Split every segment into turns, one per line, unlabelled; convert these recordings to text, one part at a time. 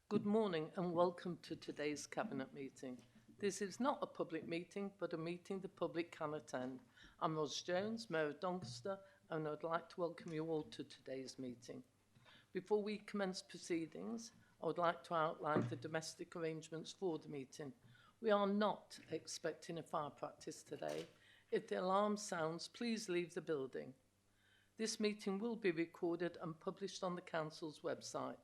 Good morning and welcome to today's Cabinet meeting. This is not a public meeting, but a meeting the public can attend. I'm Ros Jones, Mayor of Doncaster, and I'd like to welcome you all to today's meeting. Before we commence proceedings, I would like to outline the domestic arrangements for the meeting. We are not expecting a fire practice today. If the alarm sounds, please leave the building. This meeting will be recorded and published on the Council's website.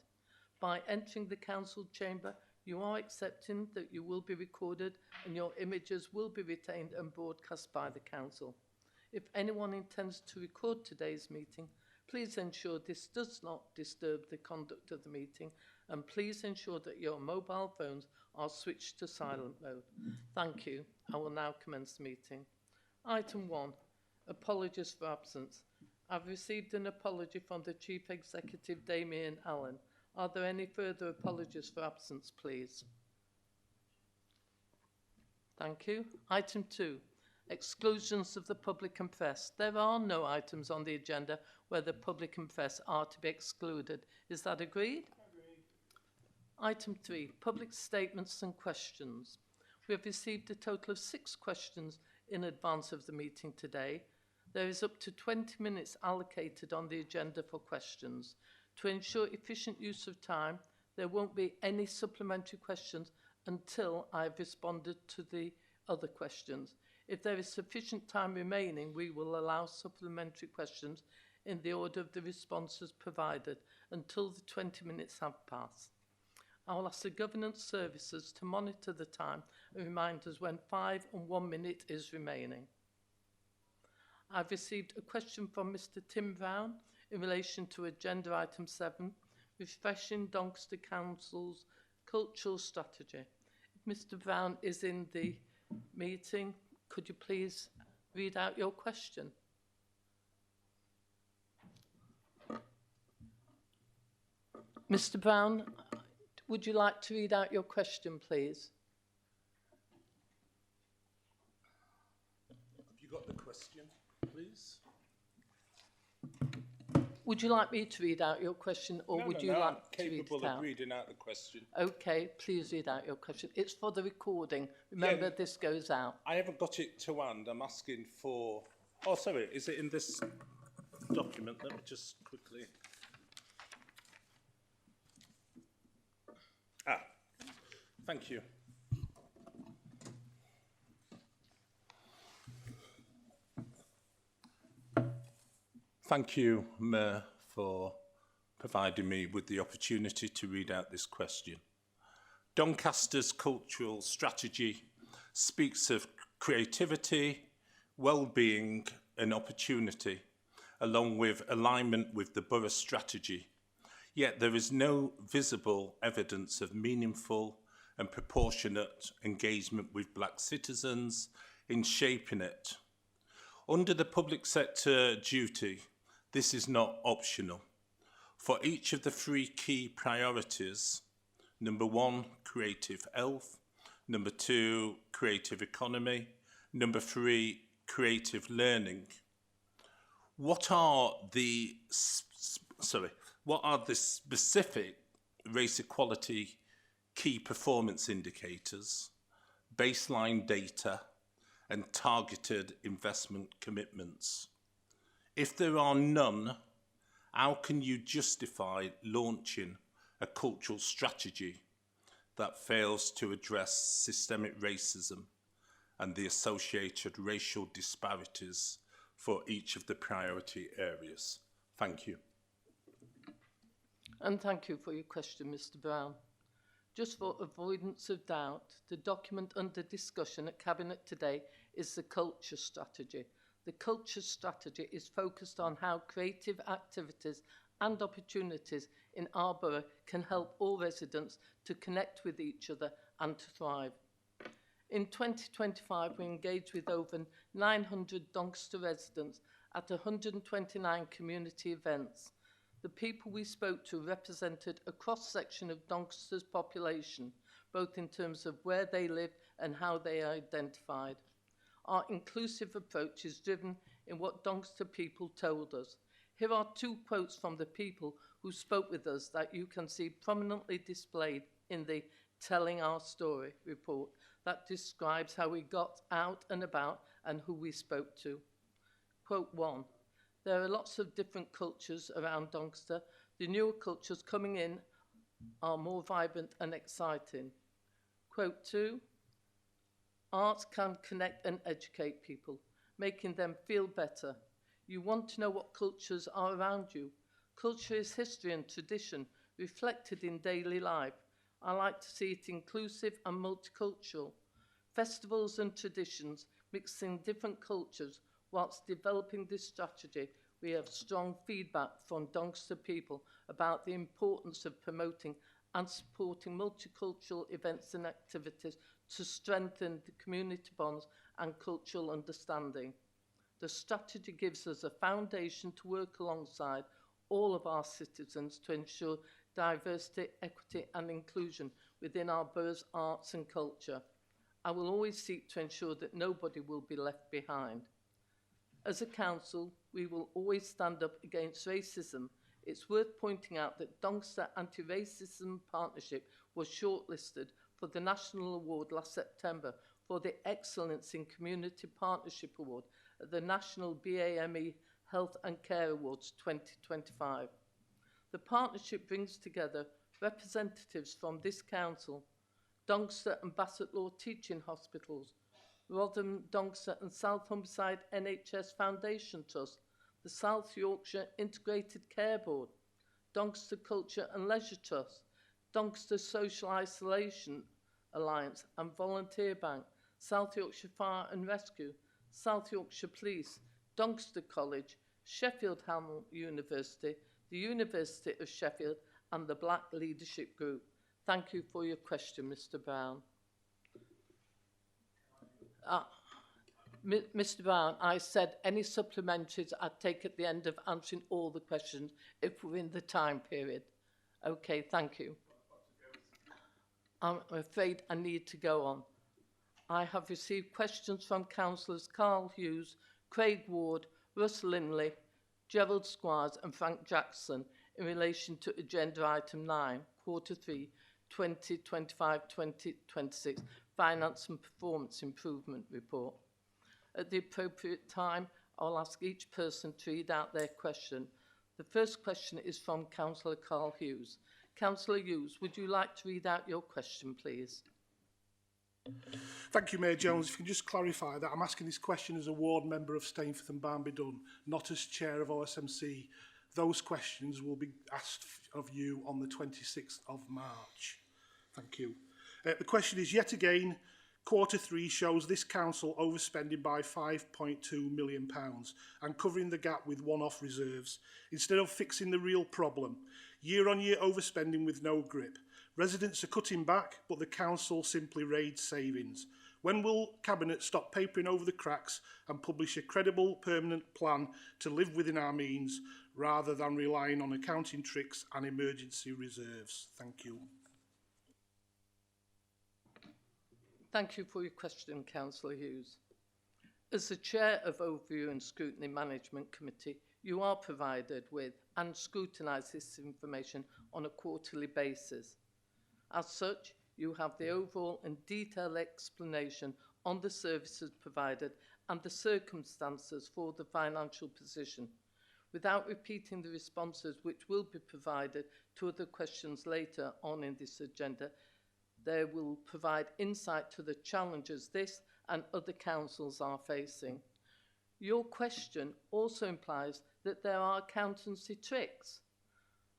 By entering the Council chamber, you are accepting that you will be recorded and your images will be retained and broadcast by the Council. If anyone intends to record today's meeting, please ensure this does not disturb the conduct of the meeting, and please ensure that your mobile phones are switched to silent mode. Thank you. I will now commence the meeting. Item 1, apologies for absence. I've received an apology from the Chief Executive, Damien Allen. Are there any further apologies for absence, please? Thank you. Item 2, exclusions of the public and press. There are no items on the agenda where the public and press are to be excluded. Is that agreed? Agreed. Item 3, public statements and questions. We have received a total of 6 questions in advance of the meeting today. There is up to 20 minutes allocated on the agenda for questions. To ensure efficient use of time, there won't be any supplementary questions until I've responded to the other questions. If there is sufficient time remaining, we will allow supplementary questions in the order of the responses provided until the 20 minutes have passed. I will ask the governance services to monitor the time and remind us when 5 and 1 minute is remaining. I've received a question from Mr. Tim Brown in relation to agenda item 7, refreshing Doncaster Council's cultural strategy. If Mr. Brown is in the meeting, could you please read out your question? Mr. Brown, would you like to read out your question, please?
Have you got the question, please?
Would you like me to read out your question, or would you like to read it out?
I'm capable of reading out the question.
Okay, please read out your question. It's for the recording. Remember, this goes out.
I haven't got it to hand. I'm asking for... Oh, sorry, is it in this document? Let me just quickly... Thank you. Thank you, Mayor, for providing me with the opportunity to read out this question. Doncaster's cultural strategy speaks of creativity, well-being and opportunity, along with alignment with the borough strategy. Yet there is no visible evidence of meaningful and proportionate engagement with black citizens in shaping it. Under the public sector duty, this is not optional. For each of the 3 key priorities, number 1, creative health, number 2, creative economy, number 3, creative learning. What are the specific race equality key performance indicators, baseline data, and targeted investment commitments? If there are none, how can you justify launching a cultural strategy that fails to address systemic racism and the associated racial disparities for each of the priority areas? Thank you.
And thank you for your question, Mr. Brown. Just for avoidance of doubt, the document under discussion at Cabinet today is the culture strategy. The culture strategy is focused on how creative activities and opportunities in our borough can help all residents to connect with each other and to thrive. In 2025, we engaged with over 900 Doncaster residents at 129 community events. The people we spoke to represented a cross-section of Doncaster's population, both in terms of where they live and how they are identified. Our inclusive approach is driven in what Doncaster people told us. Here are two quotes from the people who spoke with us that you can see prominently displayed in the Telling Our Story report that describes how we got out and about and who we spoke to. Quote 1. There are lots of different cultures around Doncaster. The newer cultures coming in are more vibrant and exciting. Quote 2. Art can connect and educate people, making them feel better. You want to know what cultures are around you. Culture is history and tradition reflected in daily life. I like to see it inclusive and multicultural. Festivals and traditions mixing different cultures. Whilst developing this strategy, we have strong feedback from Doncaster people about the importance of promoting and supporting multicultural events and activities to strengthen the community bonds and cultural understanding. The strategy gives us a foundation to work alongside all of our citizens to ensure diversity, equity and inclusion within our borough's arts and culture. I will always seek to ensure that nobody will be left behind. As a council, we will always stand up against racism. It's worth pointing out that Doncaster Anti-Racism Partnership was shortlisted for the National Award last September for the Excellence in Community Partnership Award at the National BAME Health and Care Awards 2025. The partnership brings together representatives from this council, Doncaster and Bassetlaw Teaching Hospitals, Rotherham, Doncaster and South Humberside NHS Foundation Trust, the South Yorkshire Integrated Care Board, Doncaster Culture and Leisure Trust, Doncaster Social Isolation Alliance and Volunteer Bank, South Yorkshire Fire and Rescue, South Yorkshire Police, Doncaster College, Sheffield Hallam University, the University of Sheffield and the Black Leadership Group. Thank you for your question, Mr. Brown. Mr. Brown, I said any supplementaries I'd take at the end of answering all the questions if we're in the time period. Okay, thank you. I'm afraid I need to go on. I have received questions from councillors Carl Hughes, Craig Ward, Russ Linley, Gerald Squires and Frank Jackson in relation to agenda item 9, quarter 3, 2025-2026 Finance and Performance Improvement Report. At the appropriate time, I'll ask each person to read out their question. The first question is from Councillor Carl Hughes. Councillor Hughes, would you like to read out your question, please?
Thank you, Mayor Jones. If you can just clarify that I'm asking this question as a ward member of Stainforth and Barnby Dun, not as chair of OSMC. Those questions will be asked of you on the 26th of March. Thank you. The question is, yet again, quarter 3 shows this council overspending by £5.2 million and covering the gap with one-off reserves, instead of fixing the real problem. Year-on-year overspending with no grip. Residents are cutting back, but the council simply raids savings. When will Cabinet stop papering over the cracks and publish a credible, permanent plan to live within our means, rather than relying on accounting tricks and emergency reserves? Thank you.
Thank you for your question, Councillor Hughes. As the Chair of Overview and Scrutiny Management Committee, you are provided with and scrutinise this information on a quarterly basis. As such, you have the overall and detailed explanation on the services provided and the circumstances for the financial position. Without repeating the responses which will be provided to other questions later on in this agenda, they will provide insight to the challenges this and other councils are facing. Your question also implies that there are accountancy tricks.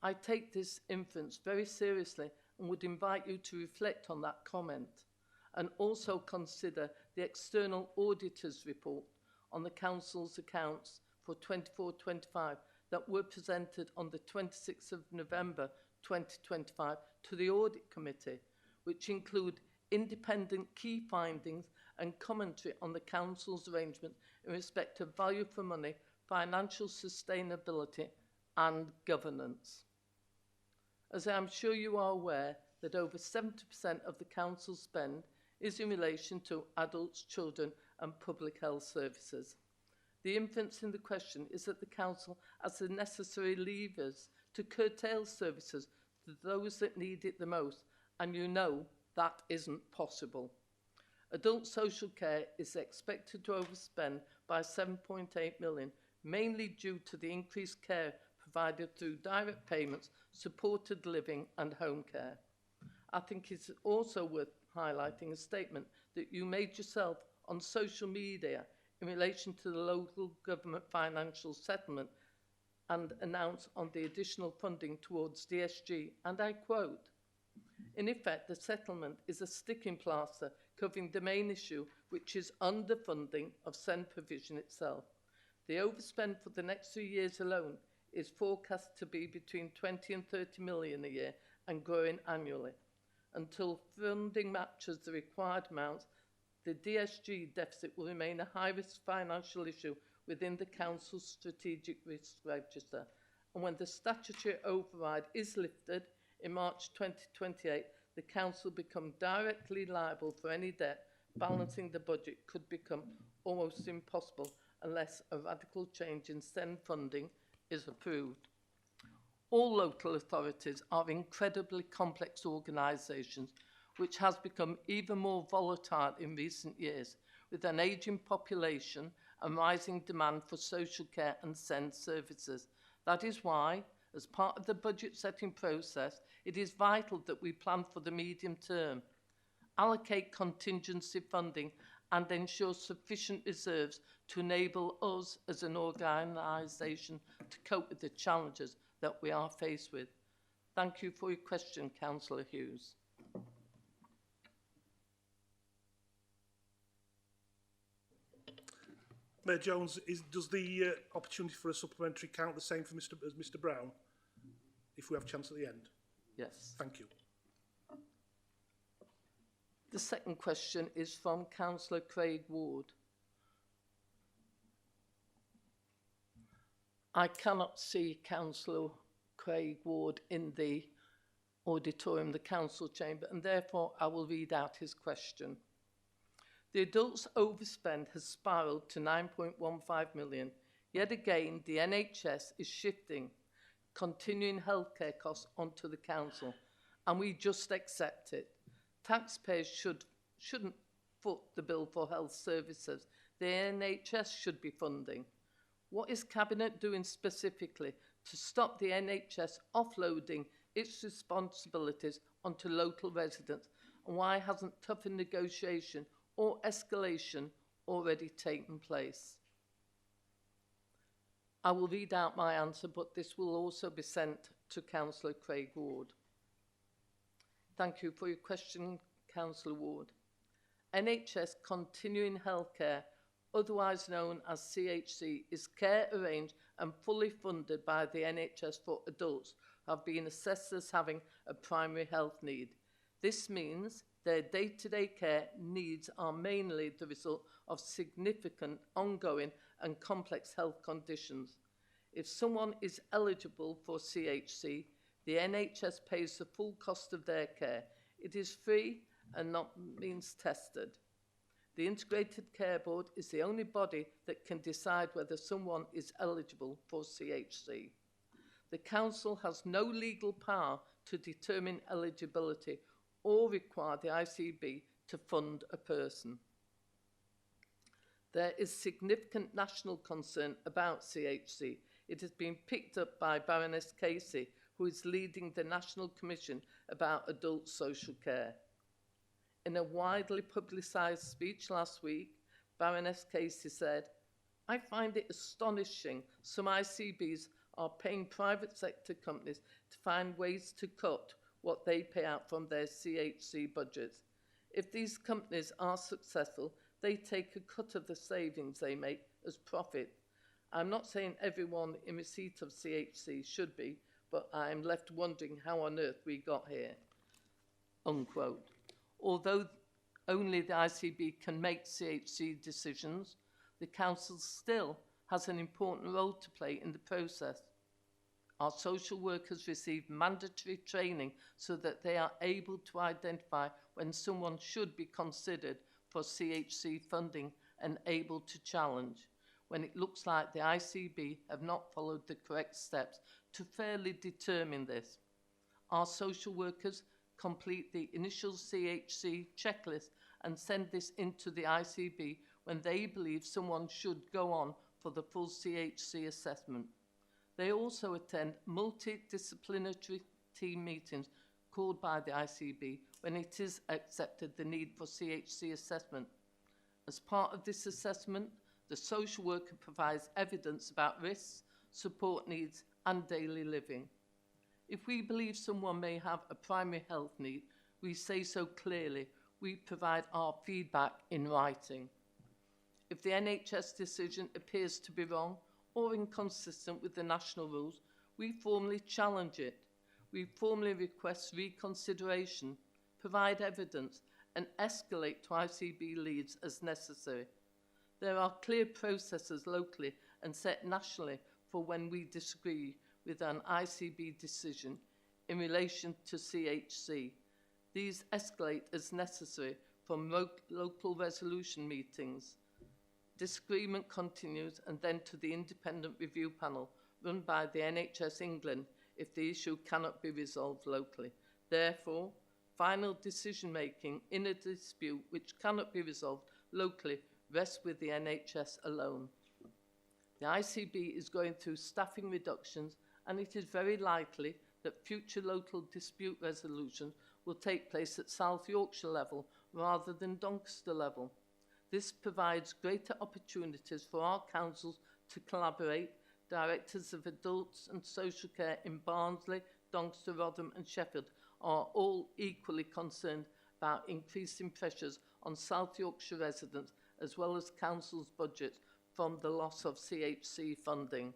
I take this inference very seriously and would invite you to reflect on that comment and also consider the external auditor's report on the council's accounts for 24-25 that were presented on the 26th of November 2025 to the Audit Committee, which include independent key findings and commentary on the council's arrangement in respect of value for money, financial sustainability and governance. As I am sure you are aware that over 70% of the council's spend is in relation to adults, children and public health services. The inference in the question is that the council has the necessary levers to curtail services to those that need it the most, and you know that isn't possible. Adult social care is expected to overspend by 7.8 million, mainly due to the increased care provided through direct payments, supported living and home care. I think it's also worth highlighting a statement that you made yourself on social media in relation to the local government financial settlement and announced on the additional funding towards DSG, and I quote, "In effect, the settlement is a sticking plaster covering the main issue, which is underfunding of SEND provision itself. The overspend for the next 3 years alone is forecast to be between 20 and 30 million a year and growing annually. Until funding matches the required amounts, the DSG deficit will remain a high-risk financial issue within the Council's strategic risk register. And when the statutory override is lifted in March 2028, the Council will become directly liable for any debt. Balancing the budget could become almost impossible unless a radical change in SEND funding is approved." All local authorities are incredibly complex organisations, which has become even more volatile in recent years, with an ageing population and rising demand for social care and SEND services. That is why, as part of the budget setting process, it is vital that we plan for the medium term, allocate contingency funding and ensure sufficient reserves to enable us as an organisation to cope with the challenges that we are faced with. Thank you for your question, Councillor Hughes.
Mayor Jones, does the opportunity for a supplementary count the same for as Mr Brown, if we have a chance at the end?
Yes.
Thank you.
The second question is from Councillor Craig Ward. I cannot see Councillor Craig Ward in the auditorium, the council chamber, and therefore I will read out his question. The adults overspend has spiralled to 9.15 million. Yet again, the NHS is shifting continuing healthcare costs onto the council, and we just accept it. Taxpayers shouldn't foot the bill for health services. The NHS should be funding. What is Cabinet doing specifically to stop the NHS offloading its responsibilities onto local residents? And why hasn't tougher negotiation or escalation already taken place? I will read out my answer, but this will also be sent to Councillor Craig Ward. Thank you for your question, Councillor Ward. NHS Continuing Healthcare, otherwise known as CHC, is care arranged and fully funded by the NHS for adults who have been assessed as having a primary health need. This means their day-to-day care needs are mainly the result of significant, ongoing and complex health conditions. If someone is eligible for CHC, the NHS pays the full cost of their care. It is free and not means tested. The Integrated Care Board is the only body that can decide whether someone is eligible for CHC. The Council has no legal power to determine eligibility or require the ICB to fund a person. There is significant national concern about CHC. It has been picked up by Baroness Casey, who is leading the National Commission about Adult Social Care. In a widely publicised speech last week, Baroness Casey said, "I find it astonishing some ICBs are paying private sector companies to find ways to cut what they pay out from their CHC budgets. If these companies are successful, they take a cut of the savings they make as profit. I'm not saying everyone in receipt of CHC should be, but I'm left wondering how on earth we got here." Unquote. Although only the ICB can make CHC decisions, the Council still has an important role to play in the process. Our social workers receive mandatory training so that they are able to identify when someone should be considered for CHC funding and able to challenge. when it looks like the ICB have not followed the correct steps to fairly determine this. Our social workers complete the initial CHC checklist and send this into the ICB when they believe someone should go on for the full CHC assessment. They also attend multidisciplinary team meetings called by the ICB when it is accepted the need for CHC assessment. As part of this assessment, the social worker provides evidence about risks, support needs, and daily living. If we believe someone may have a primary health need, we say so clearly. We provide our feedback in writing. If the NHS decision appears to be wrong or inconsistent with the national rules, we formally challenge it. We formally request reconsideration, provide evidence, and escalate to ICB leads as necessary. There are clear processes locally and set nationally for when we disagree with an ICB decision in relation to CHC. These escalate as necessary from local resolution meetings. Disagreement continues and then to the independent review panel run by the NHS England if the issue cannot be resolved locally. Therefore, final decision-making in a dispute which cannot be resolved locally rests with the NHS alone. The ICB is going through staffing reductions, and it is very likely that future local dispute resolution will take place at South Yorkshire level rather than Doncaster level. This provides greater opportunities for our councils to collaborate. Directors of adults and social care in Barnsley, Doncaster, Rotherham and Sheffield are all equally concerned about increasing pressures on South Yorkshire residents as well as councils' budgets from the loss of CHC funding.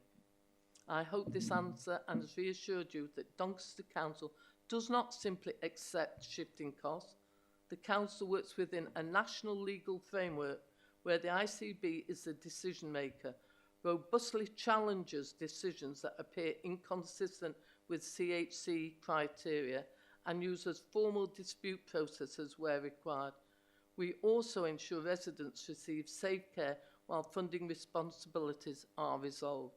I hope this answer has reassured you that Doncaster Council does not simply accept shifting costs. The Council works within a national legal framework where the ICB is the decision maker, robustly challenges decisions that appear inconsistent with CHC criteria, and uses formal dispute processes where required. We also ensure residents receive safe care while funding responsibilities are resolved.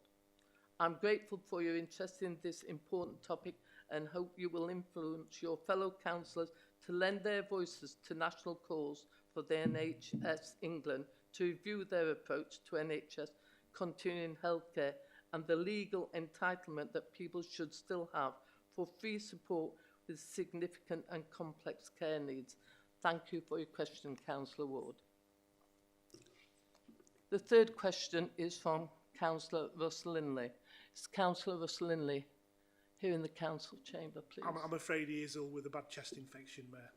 I'm grateful for your interest in this important topic and hope you will influence your fellow councillors to lend their voices to national calls for the NHS England to review their approach to NHS continuing healthcare and the legal entitlement that people should still have for free support with significant and complex care needs. Thank you for your question, Councillor Ward. The third question is from Councillor Russ Linley. Is Councillor Russ Linley here in the council chamber, please?
I'm afraid he is ill with a bad chest infection, Mayor.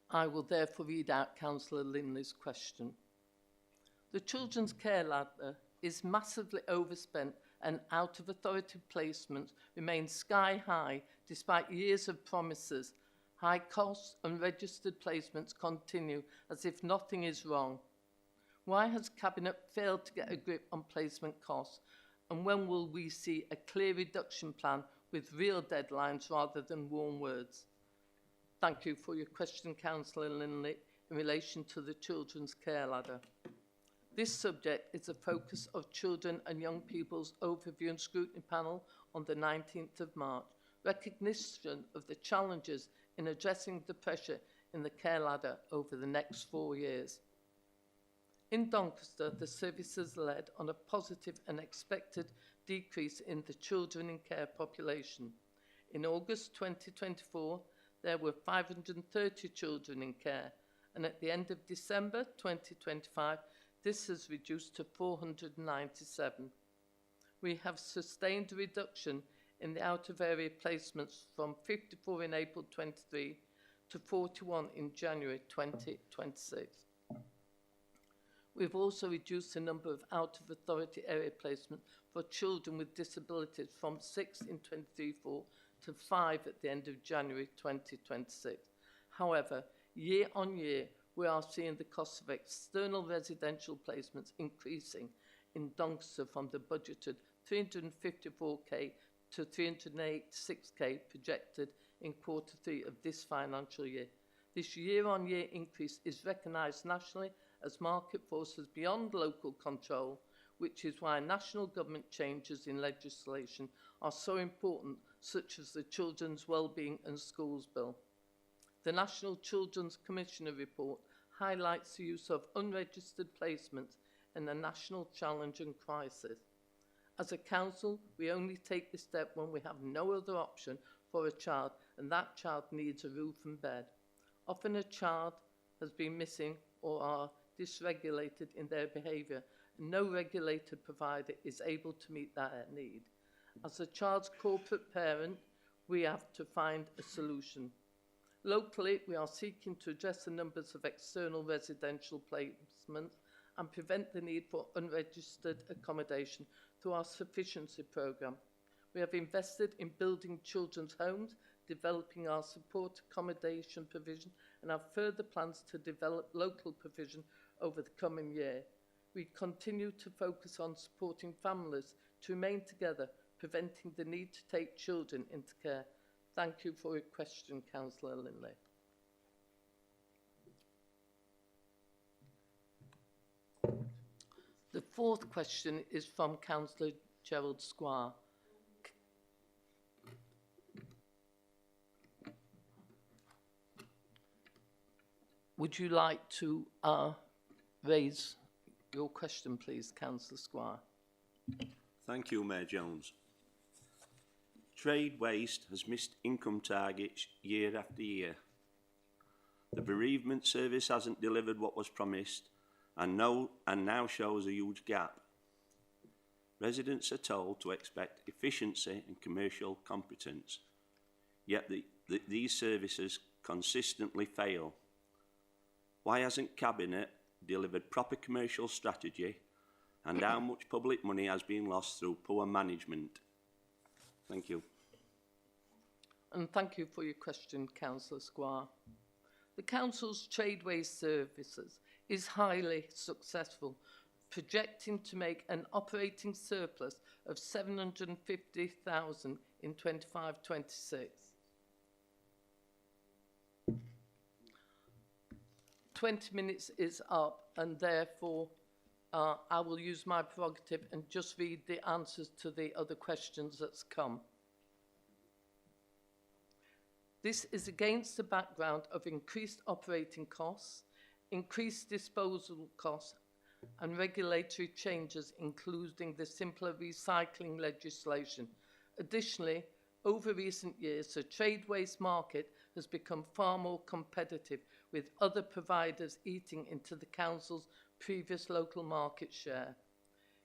I will therefore read out Councillor Linley's question. The children's care ladder is massively overspent and out of authority placements remain sky high despite years of promises. High costs and registered placements continue as if nothing is wrong. Why has Cabinet failed to get a grip on placement costs? And when will we see a clear reduction plan with real deadlines rather than warm words? Thank you for your question, Councillor Linley, in relation to the children's care ladder. This subject is a focus of Children and Young People's Overview and Scrutiny Panel on the 19th of March. Recognition of the challenges in addressing the pressure in the care ladder over the next 4 years. In Doncaster, the service has led on a positive and expected decrease in the children in care population. In August 2024, there were 530 children in care, and at the end of December 2025, this has reduced to 497. We have sustained a reduction in the out-of-area placements from 54 in April 23 to 41 in January 2026. We've also reduced the number of out-of-authority area placements for children with disabilities from 6 in 23-4 to 5 at the end of January 2026. However, year on year, we are seeing the cost of external residential placements increasing in Doncaster from the budgeted 354k to 386k projected in Q3 of this financial year. This year-on-year increase is recognised nationally as market forces beyond local control, which is why national government changes in legislation are so important, such as the Children's Wellbeing and Schools Bill. The National Children's Commissioner report highlights the use of unregistered placements in a national challenge and crisis. As a council, we only take this step when we have no other option for a child, and that child needs a roof and bed. Often a child has been missing or are dysregulated in their behaviour, and no regulated provider is able to meet that need. As a child's corporate parent, we have to find a solution. Locally, we are seeking to address the numbers of external residential placements and prevent the need for unregistered accommodation through our sufficiency programme. We have invested in building children's homes, developing our support accommodation provision, and have further plans to develop local provision over the coming year. We continue to focus on supporting families to remain together, preventing the need to take children into care. Thank you for your question, Councillor Linley. The fourth question is from Councillor Gerald Squire. Would you like to raise your question, please, Councillor Squire?
Thank you, Mayor Jones. Trade waste has missed income targets year after year. The bereavement service hasn't delivered what was promised and now shows a huge gap. Residents are told to expect efficiency and commercial competence, yet these services consistently fail. Why hasn't Cabinet delivered proper commercial strategy, and how much public money has been lost through poor management? Thank you.
And thank you for your question, Councillor Squire. The Council's Trade Waste Services is highly successful, projecting to make an operating surplus of $750,000 in 25-26. 20 minutes is up, and therefore I will use my prerogative and just read the answers to the other questions that's come. This is against the background of increased operating costs, increased disposal costs, and regulatory changes, including the simpler recycling legislation. Additionally, over recent years, the trade waste market has become far more competitive, with other providers eating into the Council's previous local market share.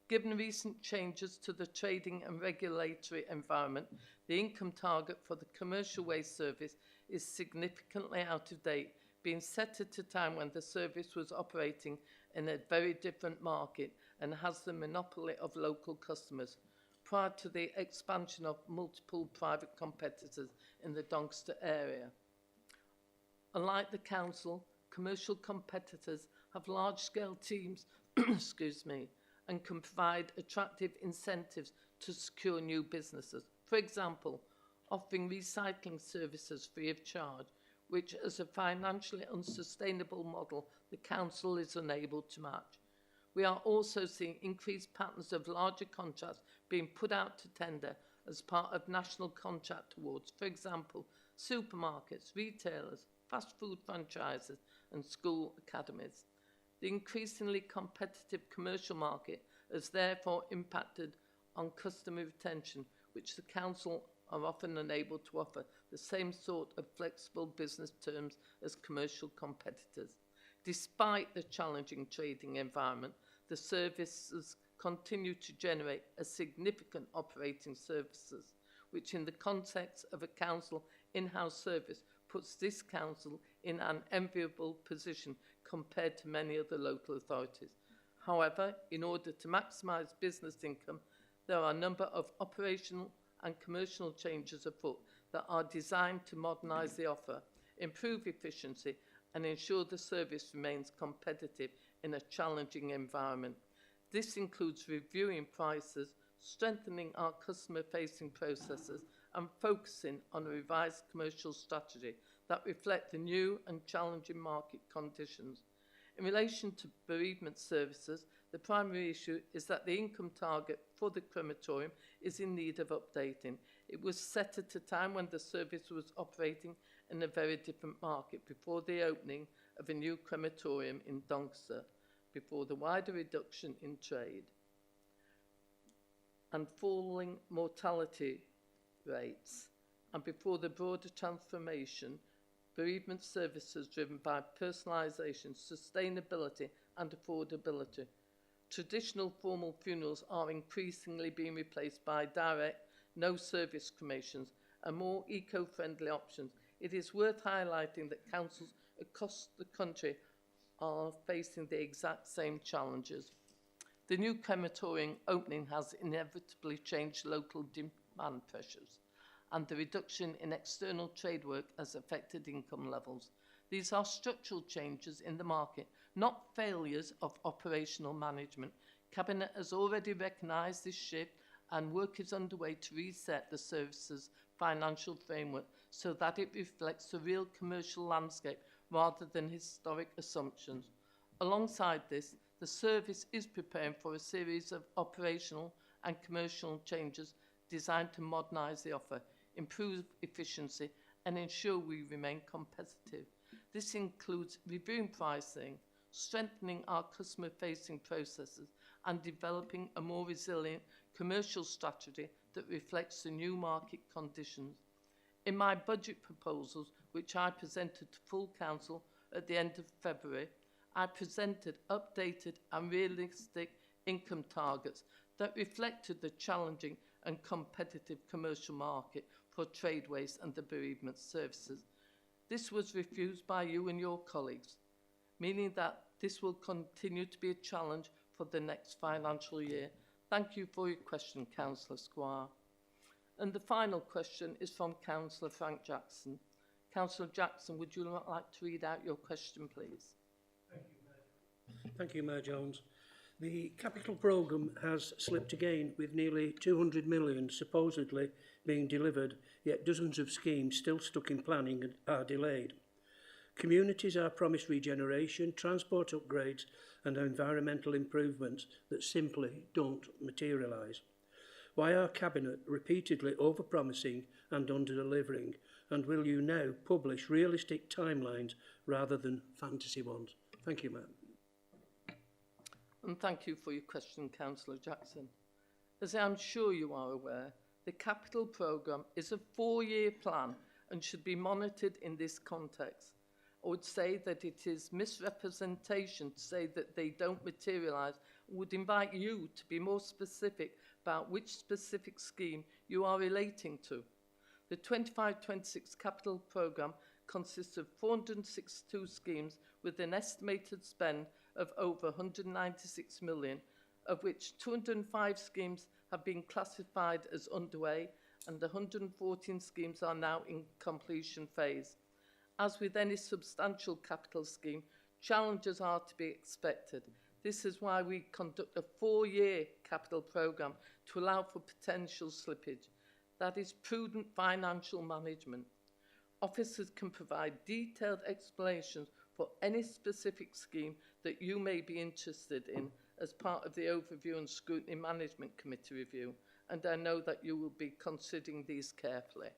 Given recent changes to the trading and regulatory environment, the income target for the commercial waste service is significantly out of date, being set at a time when the service was operating in a very different market and has the monopoly of local customers, prior to the expansion of multiple private competitors in the Doncaster area. Unlike the Council, commercial competitors have large-scale teams excuse me, and can provide attractive incentives to secure new businesses. For example, offering recycling services free of charge, which as a financially unsustainable model, the Council is unable to match. We are also seeing increased patterns of larger contracts being put out to tender as part of national contract awards. For example, supermarkets, retailers, fast food franchises, and school academies. The increasingly competitive commercial market has therefore impacted on customer retention, which the Council are often unable to offer the same sort of flexible business terms as commercial competitors. Despite the challenging trading environment, the services continue to generate a significant operating services, which in the context of a Council in-house service puts this Council in an enviable position compared to many other local authorities. However, in order to maximise business income, there are a number of operational and commercial changes afoot that are designed to modernise the offer, improve efficiency, and ensure the service remains competitive in a challenging environment. This includes reviewing prices, strengthening our customer-facing processes, and focusing on a revised commercial strategy that reflect the new and challenging market conditions. In relation to bereavement services, the primary issue is that the income target for the crematorium is in need of updating. It was set at a time when the service was operating in a very different market before the opening of a new crematorium in Doncaster, before the wider reduction in trade and falling mortality rates, and before the broader transformation, bereavement services driven by personalisation, sustainability and affordability. Traditional formal funerals are increasingly being replaced by direct, no-service cremations and more eco-friendly options. It is worth highlighting that councils across the country are facing the exact same challenges. The new crematorium opening has inevitably changed local demand pressures, and the reduction in external trade work has affected income levels. These are structural changes in the market, not failures of operational management. Cabinet has already recognised this shift, and work is underway to reset the service's financial framework so that it reflects the real commercial landscape rather than historic assumptions. Alongside this, the service is preparing for a series of operational and commercial changes designed to modernise the offer, improve efficiency and ensure we remain competitive. This includes reviewing pricing, strengthening our customer-facing processes and developing a more resilient commercial strategy that reflects the new market conditions. In my budget proposals, which I presented to full council at the end of February, I presented updated and realistic income targets that reflected the challenging and competitive commercial market for trade waste and the bereavement services. This was refused by you and your colleagues, meaning that this will continue to be a challenge for the next financial year. Thank you for your question, Councillor Squire. And the final question is from Councillor Frank Jackson. Councillor Jackson, would you like to read out your question, please?
Thank you, Mayor Jones. The capital programme has slipped again, with nearly 200 million supposedly being delivered, yet dozens of schemes still stuck in planning and are delayed. Communities are promised regeneration, transport upgrades and environmental improvements that simply don't materialise. Why are Cabinet repeatedly over-promising and under-delivering, and will you now publish realistic timelines rather than fantasy ones? Thank you, Mayor.
And thank you for your question, Councillor Jackson. As I am sure you are aware, the capital programme is a 4-year plan and should be monitored in this context. I would say that it is misrepresentation to say that they don't materialise. I would invite you to be more specific about which specific scheme you are relating to. The 25-26 capital programme consists of 462 schemes with an estimated spend of over 196 million, of which 205 schemes have been classified as underway and 114 schemes are now in completion phase. As with any substantial capital scheme, challenges are to be expected. This is why we conduct a 4-year capital programme to allow for potential slippage. That is prudent financial management. Officers can provide detailed explanations for any specific scheme that you may be interested in as part of the Overview and Scrutiny Management Committee review, and I know that you will be considering these carefully.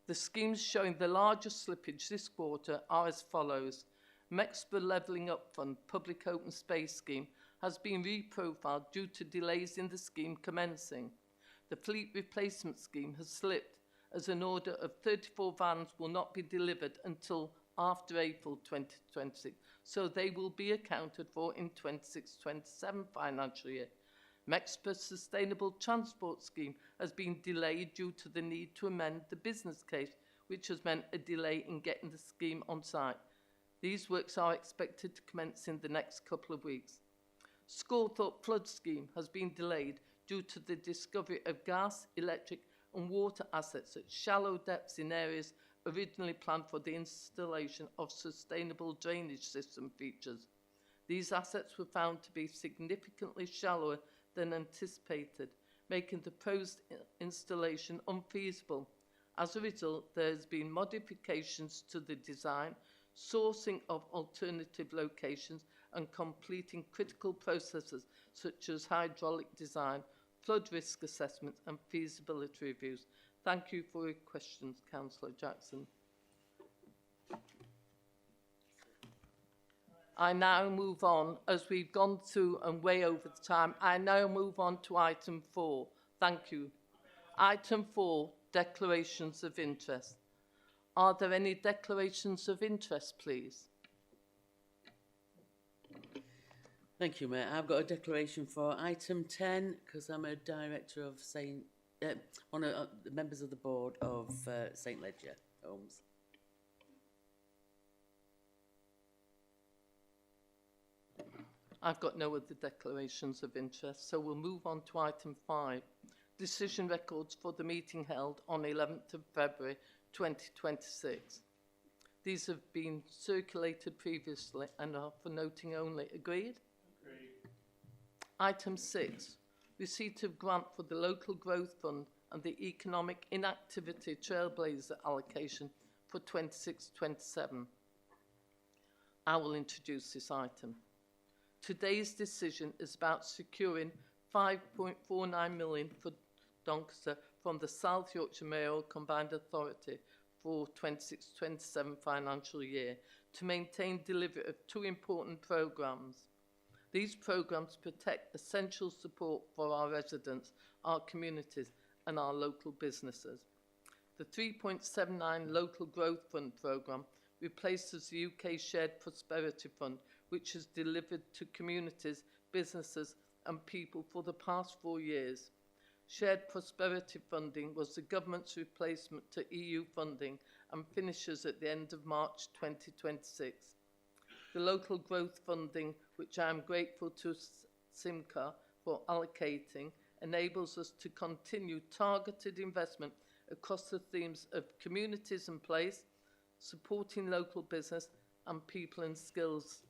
The schemes showing the largest slippage this quarter are as follows. Mexborough Levelling Up Fund Public Open Space Scheme has been reprofiled due to delays in the scheme commencing. The Fleet Replacement Scheme has slipped as an order of 34 vans will not be delivered until after April 2026, so they will be accounted for in 26-27 financial year. Mexborough Sustainable Transport Scheme has been delayed due to the need to amend the business case, which has meant a delay in getting the scheme on site. These works are expected to commence in the next couple of weeks. Scorthorpe Flood Scheme has been delayed due to the discovery of gas, electric and water assets at shallow depths in areas originally planned for the installation of sustainable drainage system features. These assets were found to be significantly shallower than anticipated, making the proposed installation unfeasible. As a result, there has been modifications to the design sourcing of alternative locations and completing critical processes such as hydraulic design, flood risk assessments and feasibility reviews. Thank you for your questions, Councillor Jackson. I now move on, as we've gone through and way over the time, I now move on to item 4. Thank you. Item 4, declarations of interest. Are there any declarations of interest, please?
Thank you, Mayor. I've got a declaration for item 10 because I'm a director of one of the members of the board of St Ledger Homes.
I've got no other declarations of interest, so we'll move on to item 5. Decision records for the meeting held on 11th of February 2026. These have been circulated previously and are for noting only. Agreed? Agreed. Item 6. Receipt of grant for the Local Growth Fund and the Economic Inactivity Trailblazer allocation for 26-27. I will introduce this item. Today's decision is about securing 5.49 million for Doncaster from the South Yorkshire Mayoral Combined Authority for 26-27 financial year to maintain delivery of 2 important programmes. These programmes protect essential support for our residents, our communities and our local businesses. The 3.79 Local Growth Fund programme replaces the UK Shared Prosperity Fund, which has delivered to communities, businesses and people for the past 4 years. Shared Prosperity funding was the government's replacement to EU funding and finishes at the end of March 2026. The Local Growth funding, which I am grateful to SIMCA for allocating, enables us to continue targeted investment across the themes of communities and place, supporting local business and people and skills.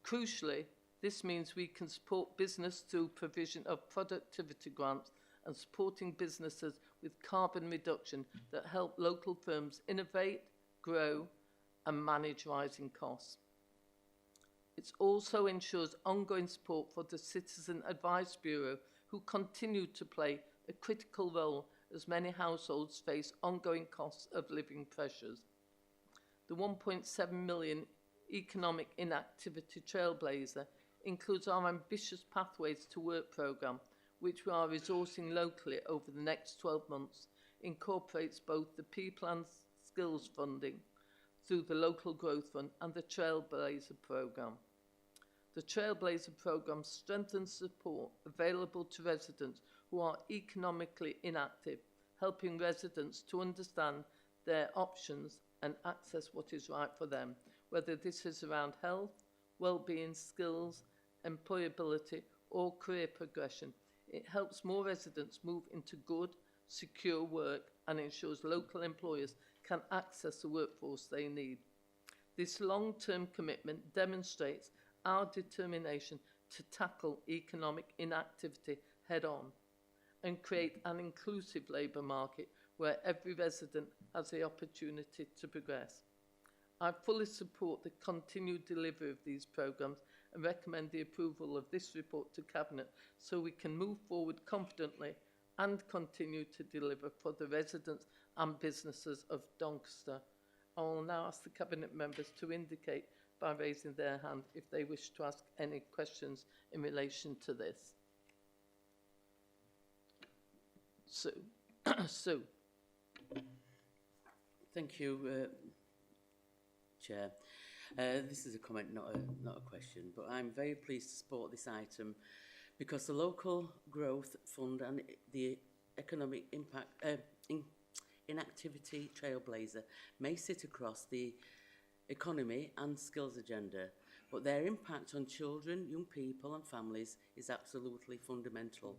Crucially, this means we can support business through provision of productivity grants and supporting businesses with carbon reduction that help local firms innovate, grow and manage rising costs. It also ensures ongoing support for the Citizen Advice Bureau, who continue to play a critical role as many households face ongoing costs of living pressures. The 1.7 million Economic Inactivity Trailblazer includes our ambitious Pathways to Work programme, which we are resourcing locally over the next 12 months, incorporates both the People and Skills funding through the Local Growth Fund and the Trailblazer programme. The Trailblazer programme strengthens support available to residents who are economically inactive, helping residents to understand their options and access what is right for them, whether this is around health, well-being, skills, employability or career progression. It helps more residents move into good, secure work and ensures local employers can access the workforce they need. This long-term commitment demonstrates our determination to tackle economic inactivity head-on and create an inclusive labour market where every resident has the opportunity to progress. I fully support the continued delivery of these programmes and recommend the approval of this report to Cabinet so we can move forward confidently and continue to deliver for the residents and businesses of Doncaster. I will now ask the Cabinet members to indicate by raising their hand if they wish to ask any questions in relation to this. Sue.
Thank you, Chair. This is a comment, not a question, but I'm very pleased to support this item because the Local Growth Fund and the Economic Inactivity Trailblazer may sit across the economy and skills agenda, but their impact on children, young people and families is absolutely fundamental.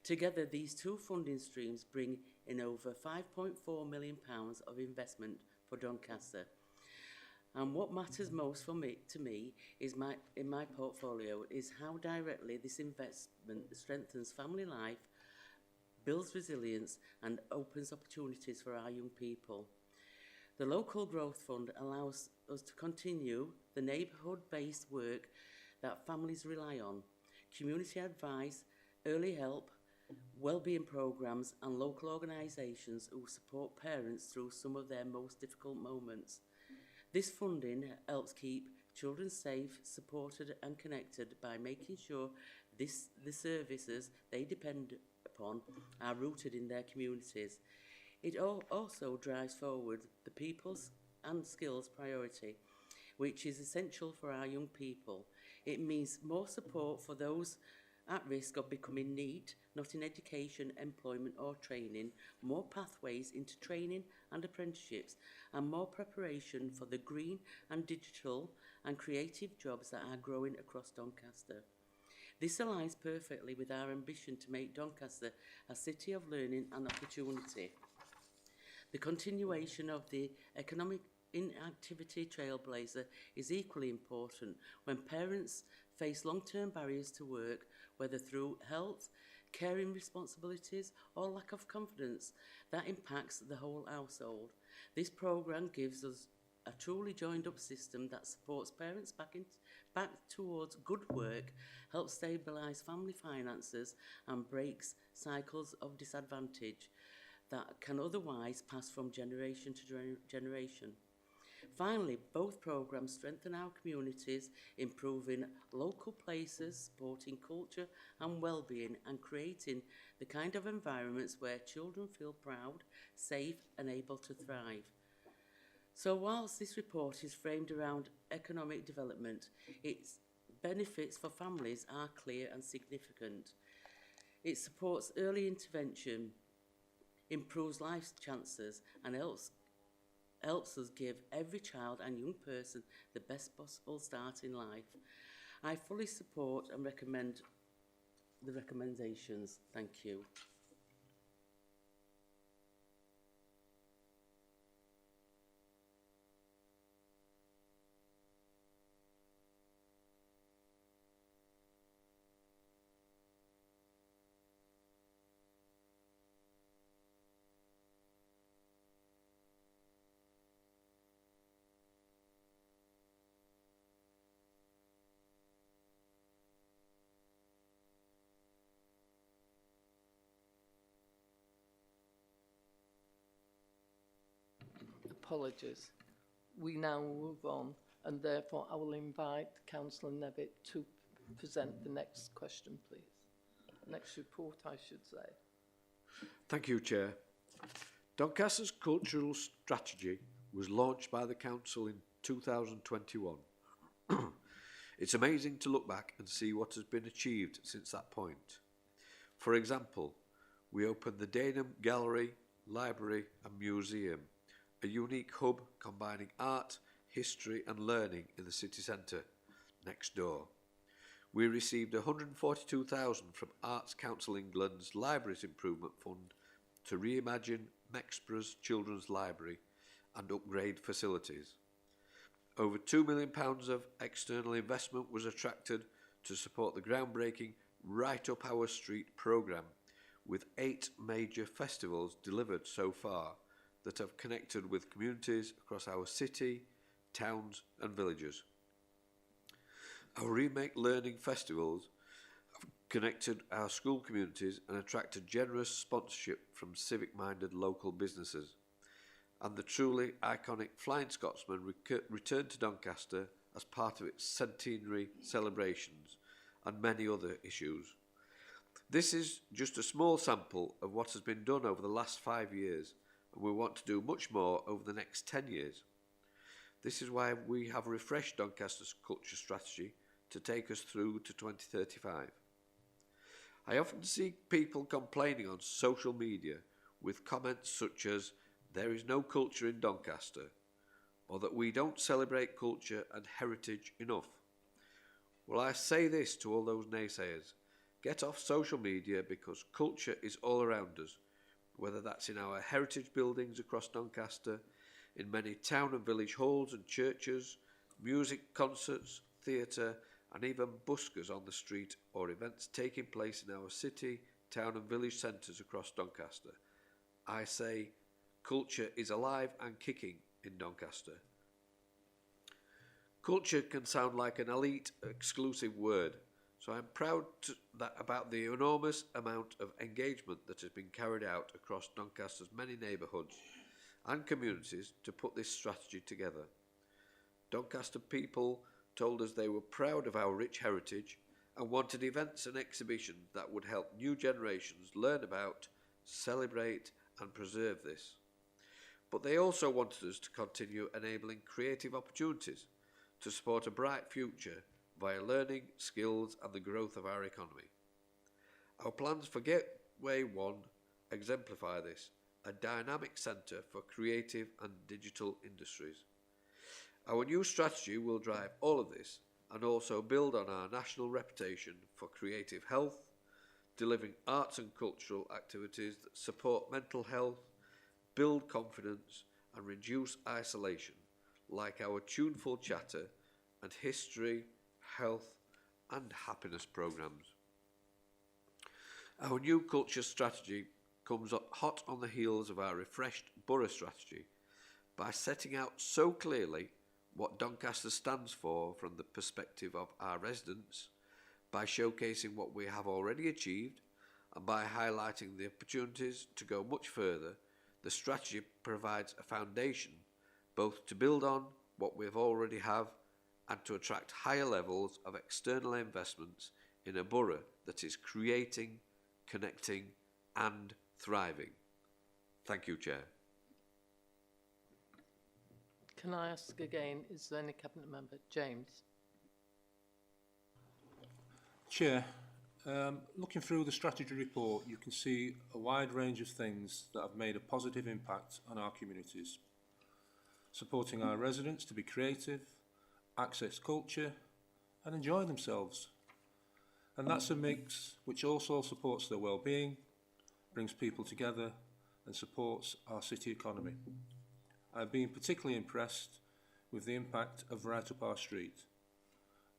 Together, these 2 funding streams bring in over £5.4 million of investment for Doncaster. And what matters most to me is in my portfolio is how directly this investment strengthens family life, builds resilience and opens opportunities for our young people. The Local Growth Fund allows us to continue the neighbourhood-based work that families rely on, community advice, early help, wellbeing programmes and local organisations who support parents through some of their most difficult moments. This funding helps keep children safe, supported and connected by making sure the services they depend upon are rooted in their communities. It also drives forward the people's and skills priority, which is essential for our young people. It means more support for those at risk of becoming NEET, not in education, employment or training, more pathways into training and apprenticeships, and more preparation for the green and digital and creative jobs that are growing across Doncaster. This aligns perfectly with our ambition to make Doncaster a city of learning and opportunity. The continuation of the economic inactivity trailblazer is equally important when parents face long-term barriers to work, whether through health, caring responsibilities or lack of confidence that impacts the whole household. This programme gives us a truly joined-up system that supports parents back towards good work, helps stabilise family finances and breaks cycles of disadvantage that can otherwise pass from generation to generation. Finally, both programmes strengthen our communities, improving local places, supporting culture and well-being and creating the kind of environments where children feel proud, safe and able to thrive. So whilst this report is framed around economic development, its benefits for families are clear and significant. It supports early intervention, improves life chances and helps us give every child and young person the best possible start in life. I fully support and recommend the recommendations. Thank you.
Apologies. We now move on, and therefore I will invite Councillor Nevitt to present the next question, please. Next report, I should say.
Thank you, Chair. Doncaster's cultural strategy was launched by the Council in 2021. It's amazing to look back and see what has been achieved since that point. For example, we opened the Daneham Gallery, Library and Museum, a unique hub combining art, history and learning in the city centre, next door. We received $142,000 from Arts Council England's Libraries Improvement Fund to reimagine Mexborough's Children's Library and upgrade facilities. Over £2 million of external investment was attracted to support the groundbreaking Right Up Our Street programme, with 8 major festivals delivered so far that have connected with communities across our city, towns and villages. Our Remake Learning festivals have connected our school communities and attracted generous sponsorship from civic-minded local businesses. And the truly iconic Flying Scotsman returned to Doncaster as part of its centenary celebrations and many other issues. This is just a small sample of what has been done over the last 5 years, and we want to do much more over the next 10 years. This is why we have refreshed Doncaster's culture strategy to take us through to 2035. I often see people complaining on social media with comments such as, "There is no culture in Doncaster," or that we don't celebrate culture and heritage enough. Well, I say this to all those naysayers: get off social media, because culture is all around us, whether that's in our heritage buildings across Doncaster, in many town and village halls and churches, music, concerts, theatre, and even buskers on the street, or events taking place in our city, town and village centres across Doncaster. I say culture is alive and kicking in Doncaster. Culture can sound like an elite, exclusive word, so I'm proud about the enormous amount of engagement that has been carried out across Doncaster's many neighbourhoods and communities to put this strategy together. Doncaster people told us they were proud of our rich heritage and wanted events and exhibitions that would help new generations learn about, celebrate and preserve this. But they also wanted us to continue enabling creative opportunities to support a bright future via learning, skills and the growth of our economy. Our plans for Gateway 1 exemplify this, a dynamic centre for creative and digital industries. Our new strategy will drive all of this and also build on our national reputation for creative health, delivering arts and cultural activities that support mental health, build confidence and reduce isolation, like our tuneful chatter and history, health and happiness programmes. Our new culture strategy comes up hot on the heels of our refreshed borough strategy by setting out so clearly what Doncaster stands for from the perspective of our residents, by showcasing what we have already achieved and by highlighting the opportunities to go much further. The strategy provides a foundation both to build on what we already have and to attract higher levels of external investments in a borough that is creating, connecting and thriving. Thank you, Chair.
Can I ask again, is there any Cabinet Member? James.
Chair, looking through the strategy report, you can see a wide range of things that have made a positive impact on our communities. Supporting our residents to be creative, access culture and enjoy themselves. And that's a mix which also supports their well-being, brings people together and supports our city economy. I've been particularly impressed with the impact of right up our street.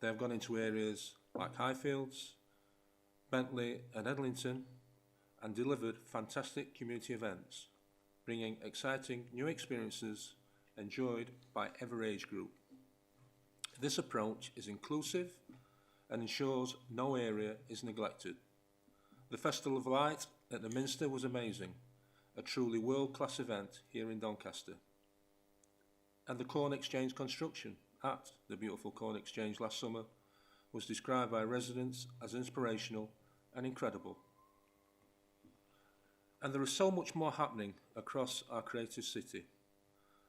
They have gone into areas like Highfields, Bentley and Edlington and delivered fantastic community events, bringing exciting new experiences enjoyed by every age group. This approach is inclusive and ensures no area is neglected. The Festival of Light at the Minster was amazing, a truly world-class event here in Doncaster. And the Corn Exchange construction at the beautiful Corn Exchange last summer was described by residents as inspirational and incredible. And there is so much more happening across our creative city,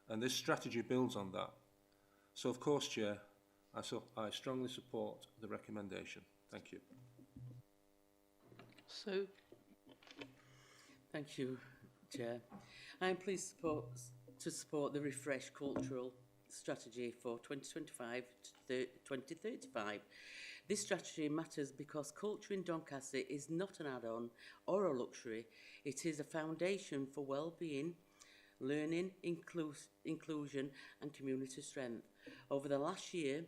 and this strategy builds on that. So of course, Chair, I strongly support the recommendation. Thank you.
Sue.
Thank you, Chair. I am pleased to support the refreshed cultural strategy for 2025 to 2035. This strategy matters because culture in Doncaster is not an add-on or a luxury. It is a foundation for well-being, learning, inclusion and community strength. Over the last year,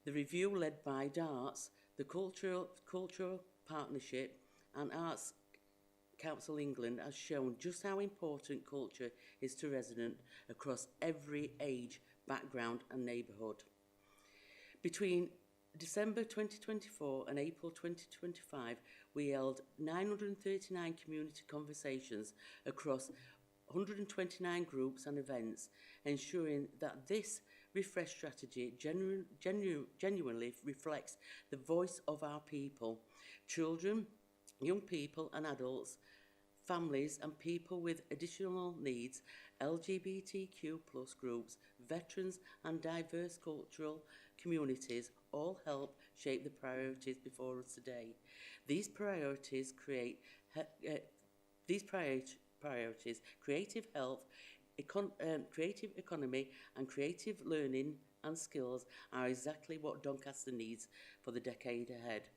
the review led by DARTS, the Cultural Partnership and Arts Council England has shown just how important culture is to residents across every age, background and neighbourhood. Between December 2024 and April 2025, we held 939 community conversations across 129 groups and events, ensuring that this refreshed strategy genuinely reflects the voice of our people, children, young people and adults, families and people with additional needs, LGBTQ+ groups, veterans and diverse cultural communities all help shape the priorities before us today. These priorities creative health, creative economy and creative learning and skills are exactly what Doncaster needs for the decade ahead.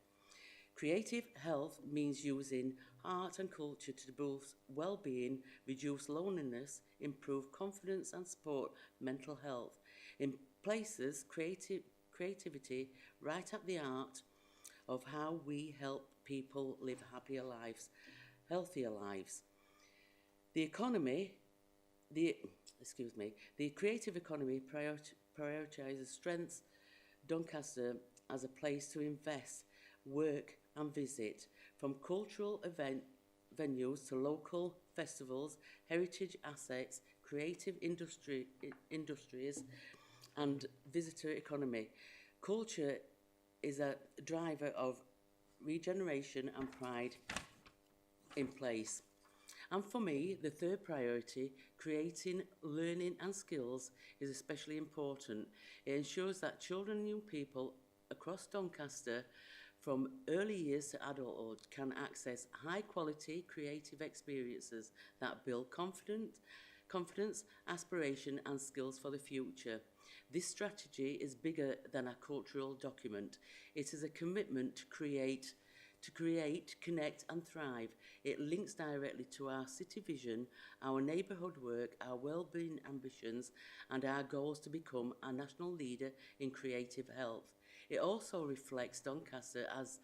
Creative health means using art and culture to boost well-being, reduce loneliness, improve confidence and support mental health. In places creativity right at the heart of how we help people live happier lives, healthier lives. The economy the creative economy prioritises strengths Doncaster as a place to invest, work and visit, from cultural venues to local festivals, heritage assets, creative industries and visitor economy. Culture is a driver of regeneration and pride in place. And for me, the third priority, creating learning and skills, is especially important. It ensures that children and young people across Doncaster, from early years to adulthood, can access high-quality creative experiences that build confidence, aspiration and skills for the future. This strategy is bigger than a cultural document. It is a commitment to create, connect and thrive. It links directly to our city vision, our neighbourhood work, our wellbeing ambitions and our goals to become a national leader in creative health. It also reflects Doncaster as,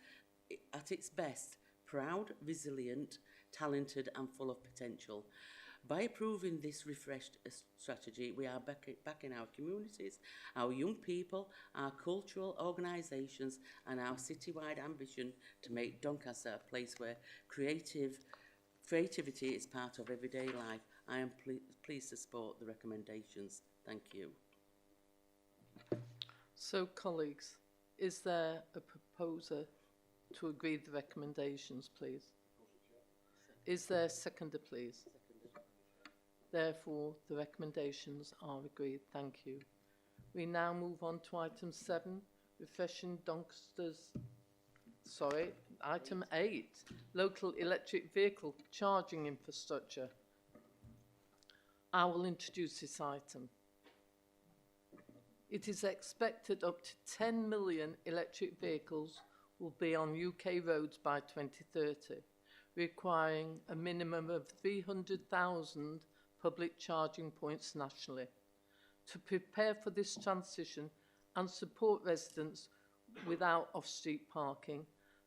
at its best, proud, resilient, talented and full of potential. By approving this refreshed strategy, we are backing our communities, our young people, our cultural organisations and our citywide ambition to make Doncaster a place where creativity is part of everyday life. I am pleased to support the recommendations. Thank you.
So, colleagues, is there a proposer to agree the recommendations, please? Is there a seconder, please? Therefore, the recommendations are agreed. Thank you. We now move on to item 7, refreshing Doncaster's, item 8, local electric vehicle charging infrastructure. I will introduce this item. It is expected up to 10 million electric vehicles will be on UK roads by 2030, requiring a minimum of 300,000 public charging points nationally. To prepare for this transition and support residents without off-street parking,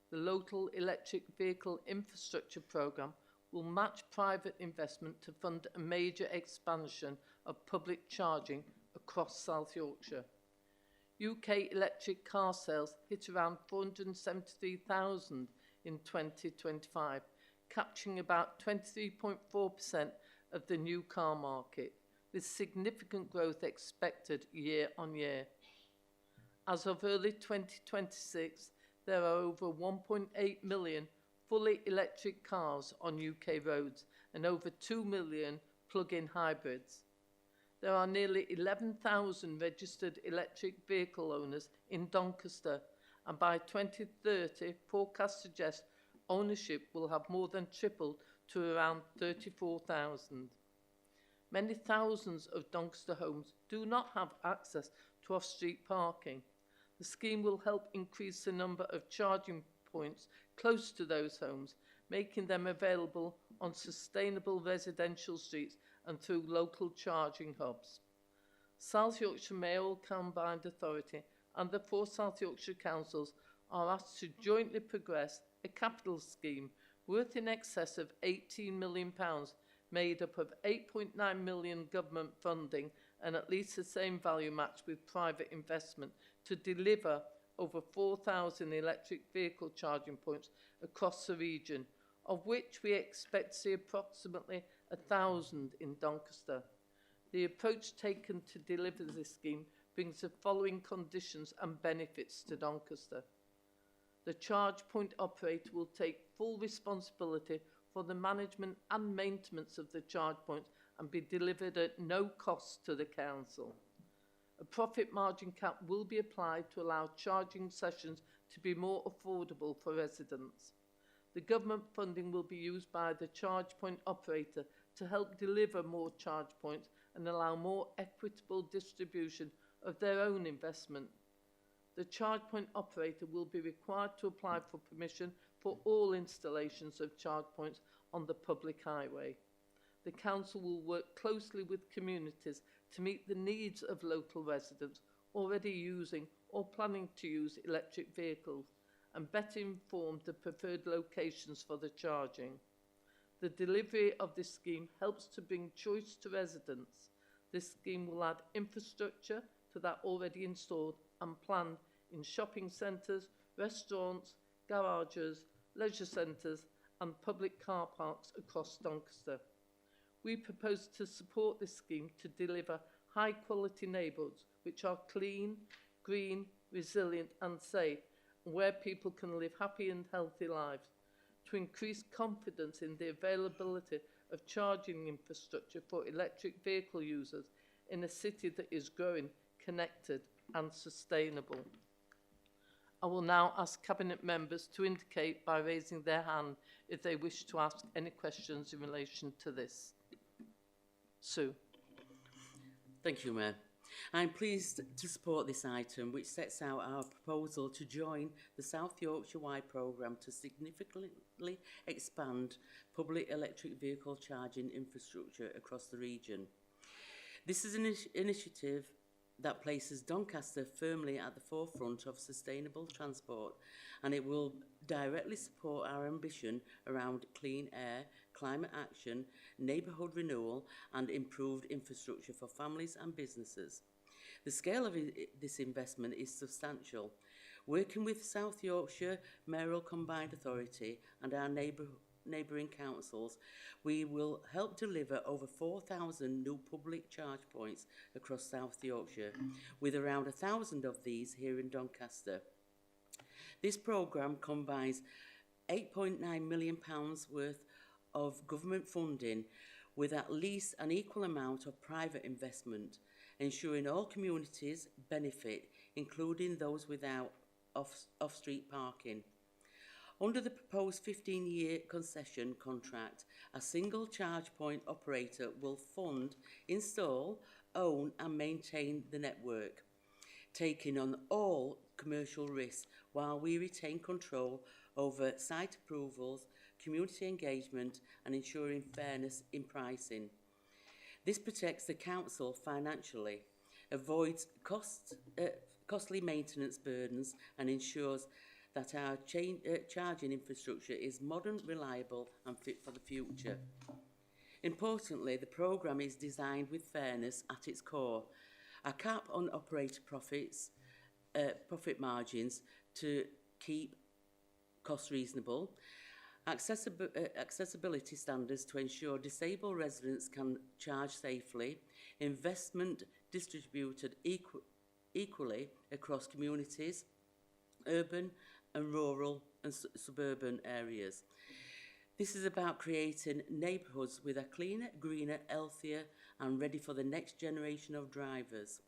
the local electric vehicle infrastructure programme will match private investment to fund a major expansion of public charging across South Yorkshire. UK electric car sales hit around 473,000 in 2025, capturing about 23.4% of the new car market, with significant growth expected year on year. As of early 2026, there are over 1.8 million fully electric cars on UK roads and over 2 million plug-in hybrids. There are nearly 11,000 registered electric vehicle owners in Doncaster, and by 2030, forecasts suggest ownership will have more than tripled to around 34,000. Many thousands of Doncaster homes do not have access to off-street parking. The scheme will help increase the number of charging points close to those homes, making them available on sustainable residential streets and through local charging hubs. South Yorkshire Mayoral Combined Authority and the 4 South Yorkshire councils are asked to jointly progress a capital scheme worth in excess of £18 million, made up of 8.9 million government funding and at least the same value matched with private investment to deliver over 4,000 electric vehicle charging points across the region, of which we expect to see approximately 1,000 in Doncaster. The approach taken to deliver this scheme brings the following conditions and benefits to Doncaster. The charge point operator will take full responsibility for the management and maintenance of the charge points and be delivered at no cost to the council. A profit margin cap will be applied to allow charging sessions to be more affordable for residents. The government funding will be used by the charge point operator to help deliver more charge points and allow more equitable distribution of their own investment. The charge point operator will be required to apply for permission for all installations of charge points on the public highway. The council will work closely with communities to meet the needs of local residents already using or planning to use electric vehicles and better inform the preferred locations for the charging. The delivery of this scheme helps to bring choice to residents. This scheme will add infrastructure to that already installed and planned in shopping centres, restaurants, garages, leisure centres and public car parks across Doncaster. We propose to support this scheme to deliver high-quality neighbourhoods which are clean, green, resilient and safe, and where people can live happy and healthy lives, to increase confidence in the availability of charging infrastructure for electric vehicle users in a city that is growing, connected and sustainable. I will now ask Cabinet members to indicate by raising their hand if they wish to ask any questions in relation to this. Sue.
Thank you, Mayor. I'm pleased to support this item, which sets out our proposal to join the South Yorkshire-wide programme to significantly expand public electric vehicle charging infrastructure across the region. This is an initiative that places Doncaster firmly at the forefront of sustainable transport, and it will directly support our ambition around clean air, climate action, neighbourhood renewal and improved infrastructure for families and businesses. The scale of this investment is substantial. Working with South Yorkshire Mayoral Combined Authority and our neighbouring councils, we will help deliver over 4,000 new public charge points across South Yorkshire, with around 1,000 of these here in Doncaster. This programme combines £8.9 million worth of government funding with at least an equal amount of private investment, ensuring all communities benefit, including those without off-street parking. Under the proposed 15-year concession contract, a single charge point operator will fund, install, own and maintain the network, taking on all commercial risks while we retain control over site approvals, community engagement and ensuring fairness in pricing. This protects the council financially, avoids costly maintenance burdens and ensures that our charging infrastructure is modern, reliable and fit for the future. Importantly, the programme is designed with fairness at its core. A cap on operator profit margins to keep costs reasonable, accessibility standards to ensure disabled residents can charge safely, investment distributed equally across communities, urban and rural and suburban areas. This is about creating neighbourhoods with a cleaner, greener, healthier and ready for the next generation of drivers.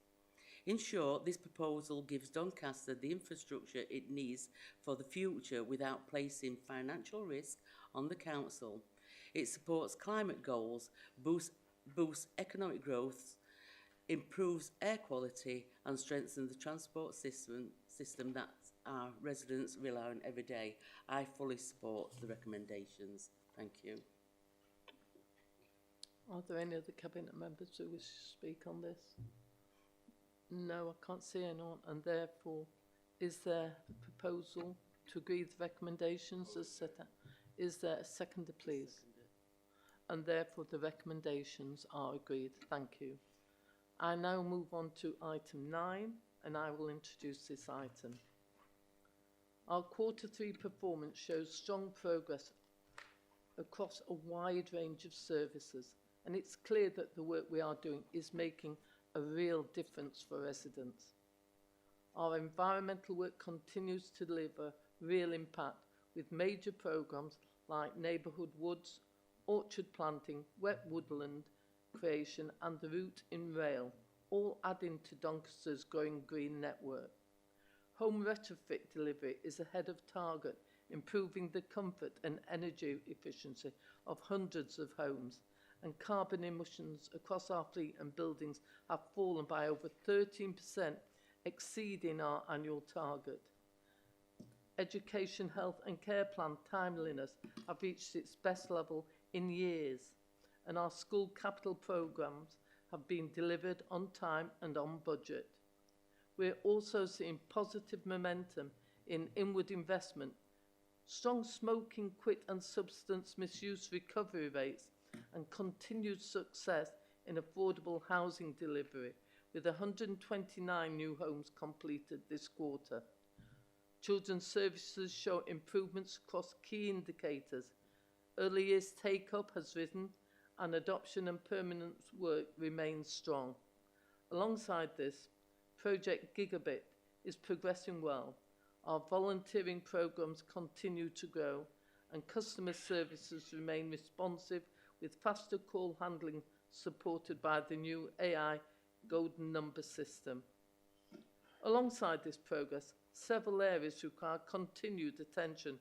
In short, this proposal gives Doncaster the infrastructure it needs for the future without placing financial risk on the council. It supports climate goals, boosts economic growth, improves air quality and strengthens the transport system that our residents rely on every day. I fully support the recommendations. Thank you.
Are there any other Cabinet members who wish to speak on this? No, I can't see anyone, and therefore, is there a proposal to agree the recommendations as set out? Is there a seconder, please? And therefore, the recommendations are agreed. Thank you. I now move on to item 9, and I will introduce this item. Our Q3 performance shows strong progress across a wide range of services, and it's clear that the work we are doing is making a real difference for residents. Our environmental work continues to deliver real impact with major programmes like neighbourhood woods, orchard planting, wet woodland creation and the route in rail, all adding to Doncaster's growing green network. Home retrofit delivery is ahead of target, improving the comfort and energy efficiency of hundreds of homes, and carbon emissions across our fleet and buildings have fallen by over 13%, exceeding our annual target. Education, health and care plan timeliness have reached its best level in years, and our school capital programmes have been delivered on time and on budget. We're also seeing positive momentum in inward investment, strong smoking quit and substance misuse recovery rates, and continued success in affordable housing delivery, with 129 new homes completed this quarter. Children's services show improvements across key indicators. Early years take-up has risen, and adoption and permanent work remains strong. Alongside this, Project Gigabit is progressing well. Our volunteering programs continue to grow, and customer services remain responsive with faster call handling supported by the new AI golden number system. Alongside this progress, several areas require continued attention.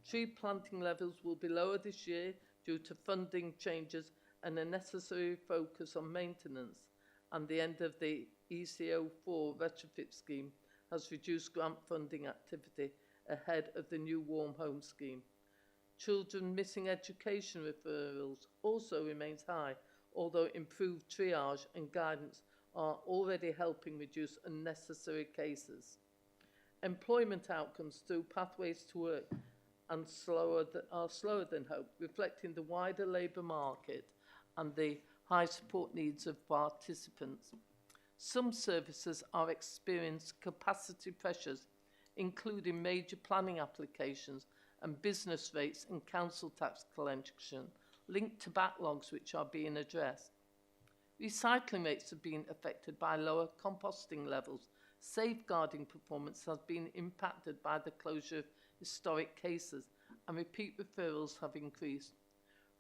Tree planting levels will be lower this year due to funding changes and a necessary focus on maintenance, and the end of the ECO4 retrofit scheme has reduced grant funding activity ahead of the new warm home scheme. Children missing education referrals also remains high, although improved triage and guidance are already helping reduce unnecessary cases. Employment outcomes through pathways to work are slower than hope, reflecting the wider labour market and the high support needs of participants. Some services are experiencing capacity pressures, including major planning applications and business rates and council tax collection linked to backlogs which are being addressed. Recycling rates have been affected by lower composting levels. Safeguarding performance has been impacted by the closure of historic cases, and repeat referrals have increased.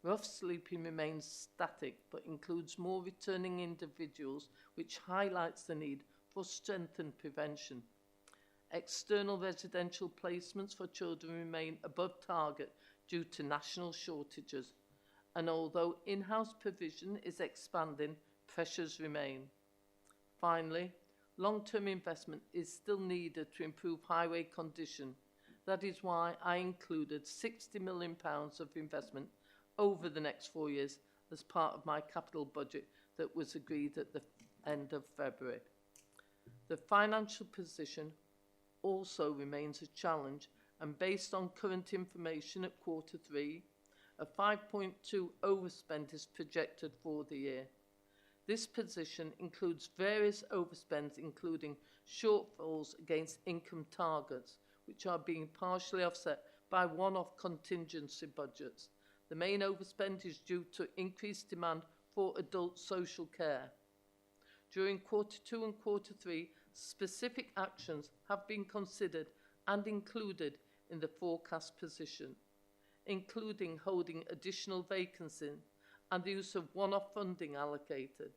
Rough sleeping remains static but includes more returning individuals, which highlights the need for strengthened prevention. External residential placements for children remain above target due to national shortages, and although in-house provision is expanding, pressures remain. Finally, long-term investment is still needed to improve highway condition. That is why I included £60 million of investment over the next 4 years as part of my capital budget that was agreed at the end of February. The financial position also remains a challenge, and based on current information at Q3, a 5.2 overspend is projected for the year. This position includes various overspends, including shortfalls against income targets, which are being partially offset by one-off contingency budgets. The main overspend is due to increased demand for adult social care. During Q2 and Q3, specific actions have been considered and included in the forecast position, including holding additional vacancies and the use of one-off funding allocated.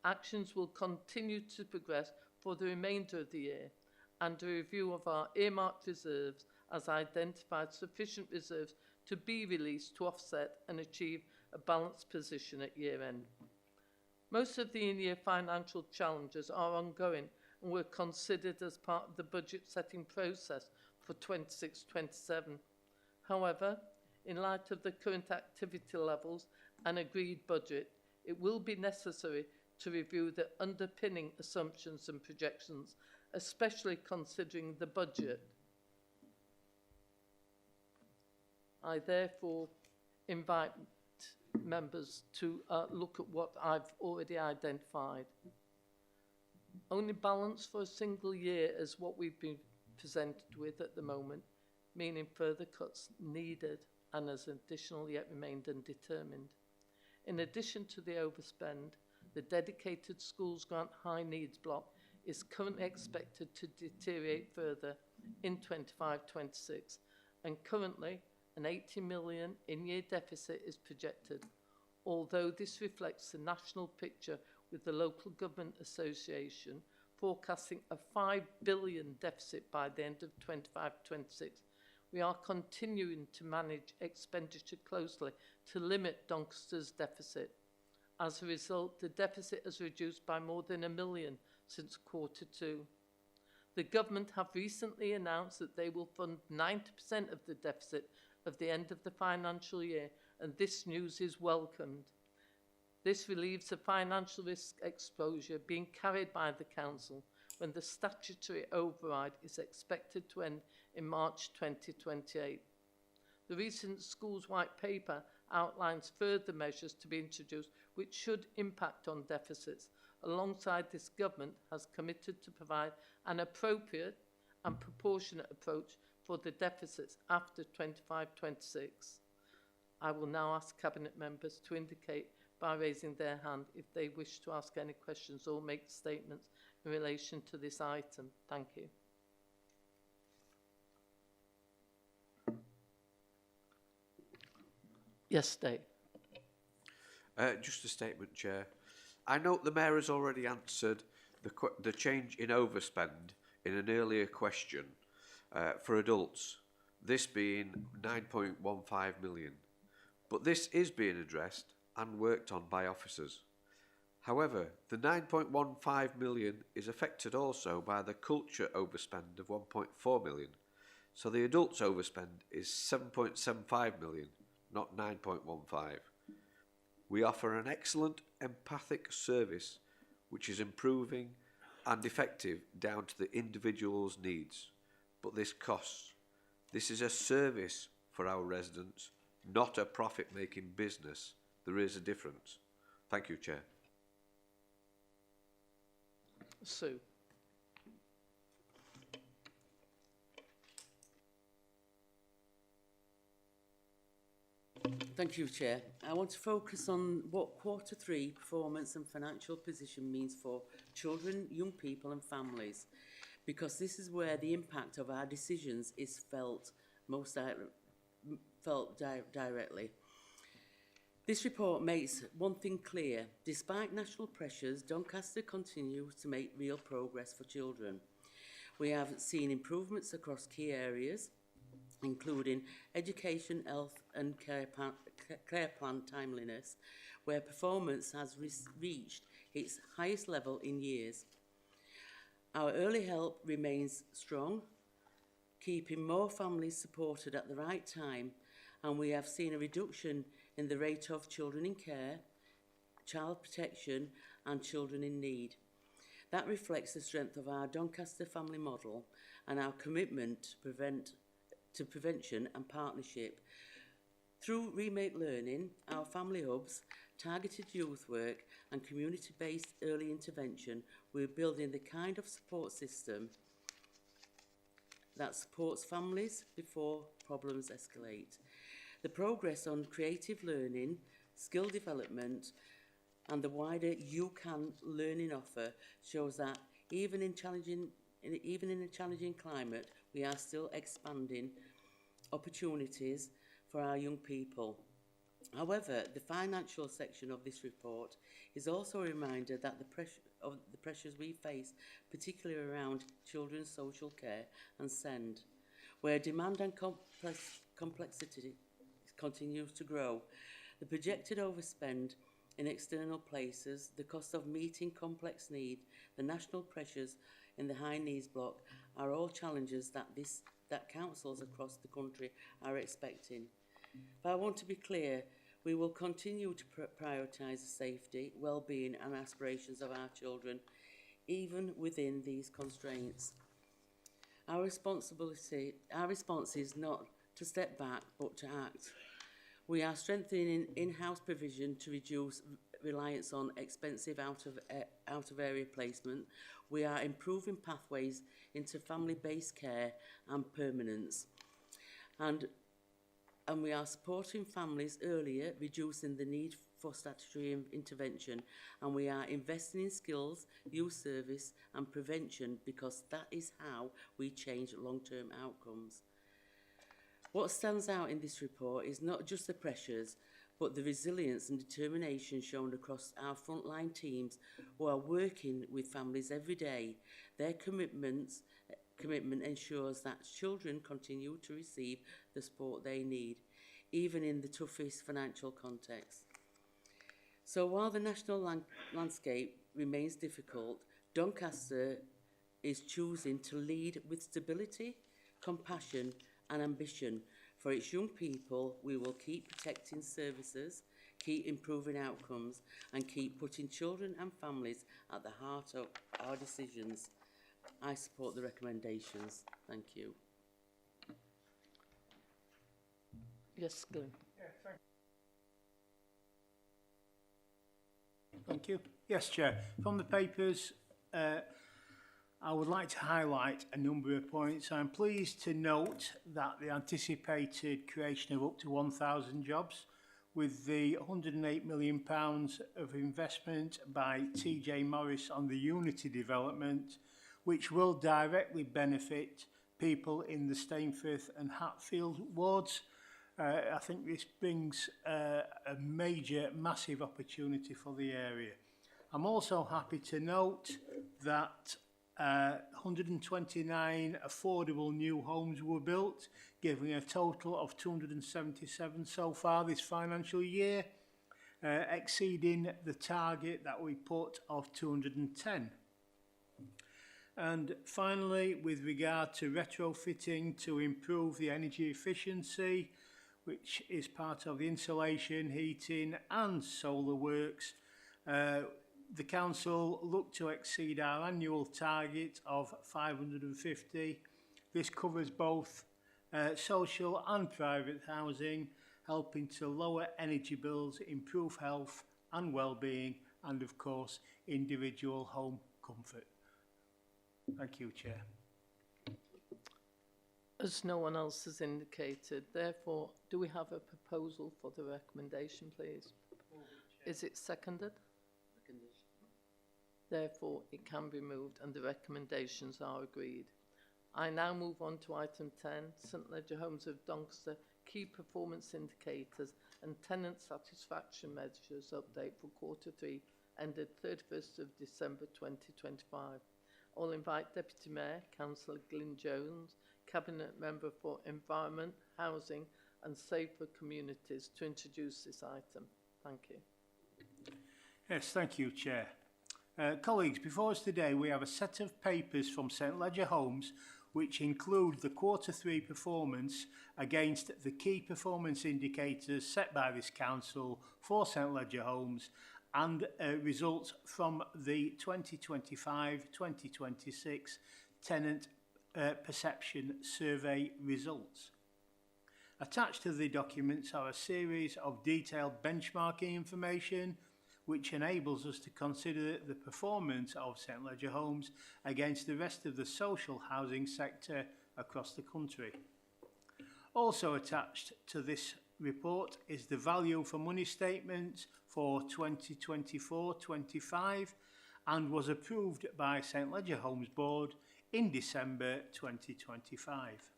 Actions will continue to progress for the remainder of the year, and a review of our earmarked reserves has identified sufficient reserves to be released to offset and achieve a balanced position at year-end. Most of the in-year financial challenges are ongoing and were considered as part of the budget-setting process for 26-27. However, in light of the current activity levels and agreed budget, it will be necessary to review the underpinning assumptions and projections, especially considering the budget. I therefore invite members to look at what I've already identified. Only balance for a single year is what we've been presented with at the moment, meaning further cuts needed and as additional yet remained undetermined. In addition to the overspend, the dedicated schools grant high needs block is currently expected to deteriorate further in 25-26, and currently an 80 million in-year deficit is projected, although this reflects the national picture with the Local Government Association forecasting a 5 billion deficit by the end of 25-26. We are continuing to manage expenditure closely to limit Doncaster's deficit. As a result, the deficit has reduced by more than £1 million since Q2. The government have recently announced that they will fund 90% of the deficit of the end of the financial year, and this news is welcomed. This relieves the financial risk exposure being carried by the Council when the statutory override is expected to end in March 2028. The recent Schools White Paper outlines further measures to be introduced which should impact on deficits. Alongside this, government has committed to provide an appropriate and proportionate approach for the deficits after 25-26. I will now ask Cabinet members to indicate by raising their hand if they wish to ask any questions or make statements in relation to this item. Thank you. Yes, Dave.
Just a statement, Chair. I note the Mayor has already answered the change in overspend in an earlier question for adults, this being 9.15 million. But this is being addressed and worked on by officers. However, the 9.15 million is affected also by the culture overspend of 1.4 million. So the adults overspend is 7.75 million, not 9.15. We offer an excellent empathic service which is improving and effective down to the individual's needs. But this costs. This is a service for our residents, not a profit-making business. There is a difference. Thank you, Chair.
Sue.
Thank you, Chair. I want to focus on what Q3 performance and financial position means for children, young people and families, because this is where the impact of our decisions is felt directly. This report makes one thing clear. Despite national pressures, Doncaster continues to make real progress for children. We have seen improvements across key areas, including education, health and care plan timeliness, where performance has reached its highest level in years. Our early help remains strong, keeping more families supported at the right time, and we have seen a reduction in the rate of children in care, child protection and children in need. That reflects the strength of our Doncaster family model and our commitment to prevention and partnership. Through Remake Learning, our family hubs, targeted youth work and community-based early intervention, we're building the kind of support system that supports families before problems escalate. The progress on creative learning, skill development and the wider You Can learning offer shows that even in a challenging climate, we are still expanding opportunities for our young people. However, the financial section of this report is also a reminder that the pressures we face, particularly around children's social care and SEND, where demand and complexity continues to grow. The projected overspend in external places, the cost of meeting complex need, the national pressures in the high needs block are all challenges that councils across the country are expecting. But I want to be clear, we will continue to prioritise the safety, well-being and aspirations of our children, even within these constraints. Our response is not to step back, but to act. We are strengthening in-house provision to reduce reliance on expensive out-of-area placement. We are improving pathways into family-based care and permanence. And we are supporting families earlier, reducing the need for statutory intervention. And we are investing in skills, youth service and prevention, because that is how we change long-term outcomes. What stands out in this report is not just the pressures, but the resilience and determination shown across our frontline teams who are working with families every day. Their commitment ensures that children continue to receive the support they need, even in the toughest financial context. So while the national landscape remains difficult, Doncaster is choosing to lead with stability, compassion and ambition. For its young people, we will keep protecting services, keep improving outcomes and keep putting children and families at the heart of our decisions. I support the recommendations. Thank you.
Yes, Glyn.
Thank you. Yes, Chair. From the papers, I would like to highlight a number of points. I'm pleased to note that the anticipated creation of up to 1,000 jobs with the £108 million of investment by TJ Morris on the Unity development, which will directly benefit people in the Stainforth and Hatfield wards. I think this brings a major, massive opportunity for the area. I'm also happy to note that 129 affordable new homes were built, giving a total of 277 so far this financial year, exceeding the target that we put of 210. And finally, with regard to retrofitting to improve the energy efficiency, which is part of the insulation, heating and solar works, the council looked to exceed our annual target of 550. This covers both social and private housing, helping to lower energy bills, improve health and well-being, and of course, individual home comfort. Thank you, Chair.
As no one else has indicated, therefore, do we have a proposal for the recommendation, please? Is it seconded? Therefore, it can be moved and the recommendations are agreed. I now move on to item 10, St Ledger Homes of Doncaster, key performance indicators and tenant satisfaction measures update for Q3 ended 31st of December 2025. I'll invite Deputy Mayor, Councillor Glyn Jones, Cabinet Member for Environment, Housing and Safer Communities to introduce this item. Thank you.
Yes, thank you, Chair. Colleagues, before us today we have a set of papers from St Ledger Homes which include the Q3 performance against the key performance indicators set by this council for St Ledger Homes and results from the 2025-2026 tenant perception survey results. Attached to the documents are a series of detailed benchmarking information which enables us to consider the performance of St Ledger Homes against the rest of the social housing sector across the country. Also attached to this report is the value for money statement for 2024-25 and was approved by St Ledger Homes Board in December 2025.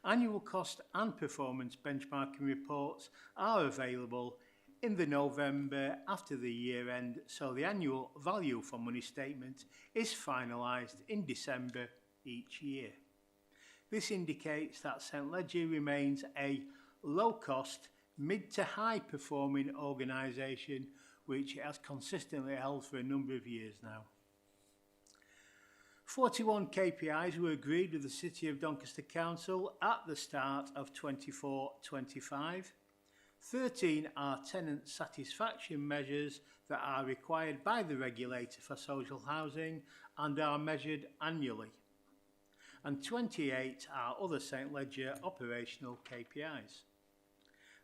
Annual cost and performance benchmarking reports are available in the November after the year end, so the annual value for money statement is finalised in December each year. This indicates that St Ledger remains a low-cost, mid to high-performing organisation which it has consistently held for a number of years now. 41 KPIs were agreed with the City of Doncaster Council at the start of 24-25. 13 are tenant satisfaction measures that are required by the regulator for social housing and are measured annually. And 28 are other St Ledger operational KPIs.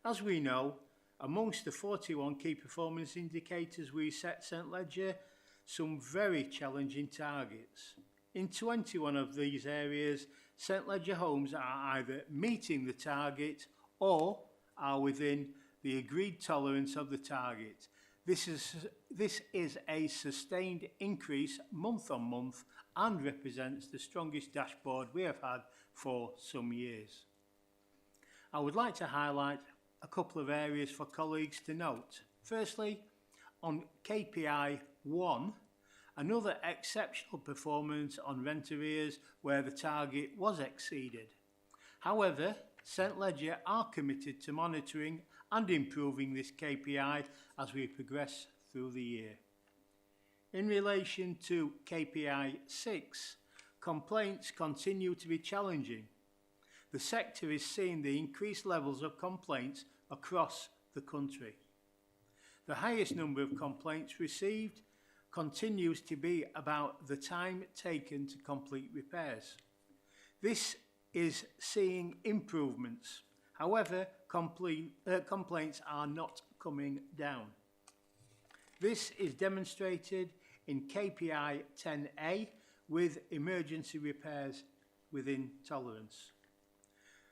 As we know, amongst the 41 key performance indicators we set St Ledger some very challenging targets. In 21 of these areas, St Ledger Homes are either meeting the target or are within the agreed tolerance of the target. This is a sustained increase month on month and represents the strongest dashboard we have had for some years. I would like to highlight a couple of areas for colleagues to note. Firstly, on KPI 1, another exceptional performance on rent arrears where the target was exceeded. However, St Ledger are committed to monitoring and improving this KPI as we progress through the year. In relation to KPI 6, complaints continue to be challenging. The sector is seeing the increased levels of complaints across the country. The highest number of complaints received continues to be about the time taken to complete repairs. This is seeing improvements. However, complaints are not coming down. This is demonstrated in KPI 10A with emergency repairs within tolerance.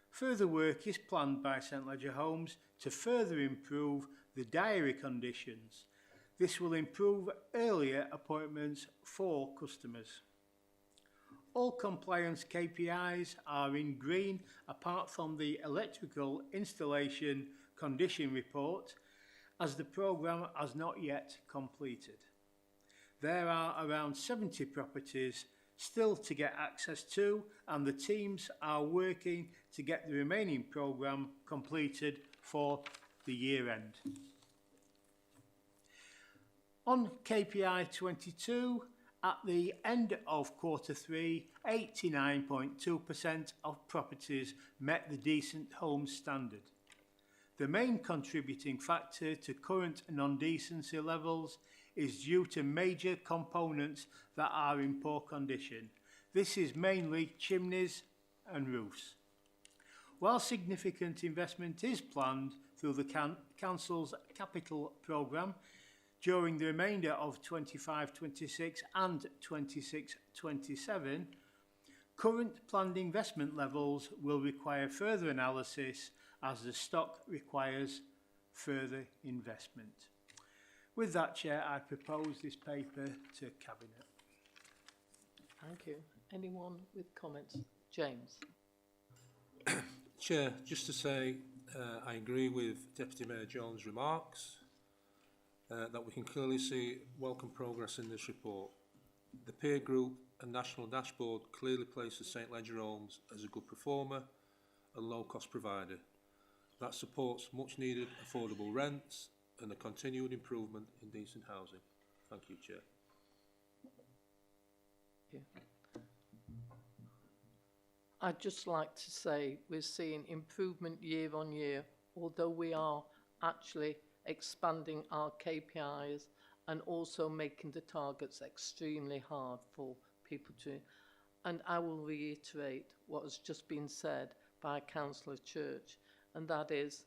Further work is planned by St Ledger Homes to further improve the diary conditions. This will improve earlier appointments for customers. All compliance KPIs are in green apart from the electrical installation condition report, as the programme has not yet completed. There are around 70 properties still to get access to, and the teams are working to get the remaining programme completed for the year end. On KPI 22, at the end of Q3, 89.2% of properties met the decent home standard. The main contributing factor to current non-decency levels is due to major components that are in poor condition. This is mainly chimneys and roofs. While significant investment is planned through the Council's capital programme during the remainder of 25-26 and 26-27, current planned investment levels will require further analysis as the stock requires further investment. With that, Chair, I propose this paper to Cabinet.
Thank you. Anyone with comments? James.
Chair, just to say I agree with Deputy Mayor Jones' remarks that we can clearly see welcome progress in this report. The peer group and national dashboard clearly places St Ledger Homes as a good performer and low-cost provider. That supports much needed affordable rents and a continued improvement in decent housing. Thank you, Chair.
Yeah. I'd just like to say we're seeing improvement year on year, although we are actually expanding our KPIs and also making the targets extremely hard for people to. And I will reiterate what has just been said by Councillor Church, and that is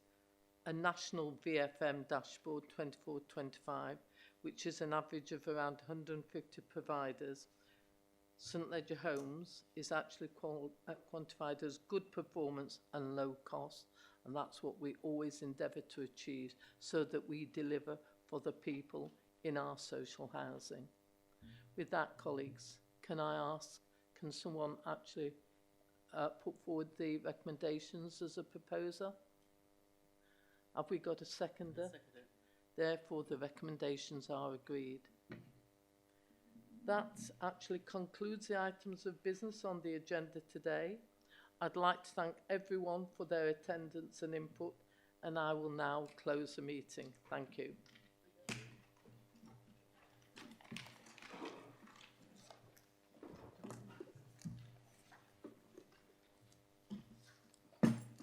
a national VFM dashboard 24-25, which is an average of around 150 providers. St Ledger Homes is actually quantified as good performance and low cost, and that's what we always endeavour to achieve so that we deliver for the people in our social housing. With that, colleagues, can I ask, can someone actually put forward the recommendations as a proposer? Have we got a seconder?
Seconder.
Therefore, the recommendations are agreed. That actually concludes the items of business on the agenda today. I'd like to thank everyone for their attendance and input, and I will now close the meeting. Thank you.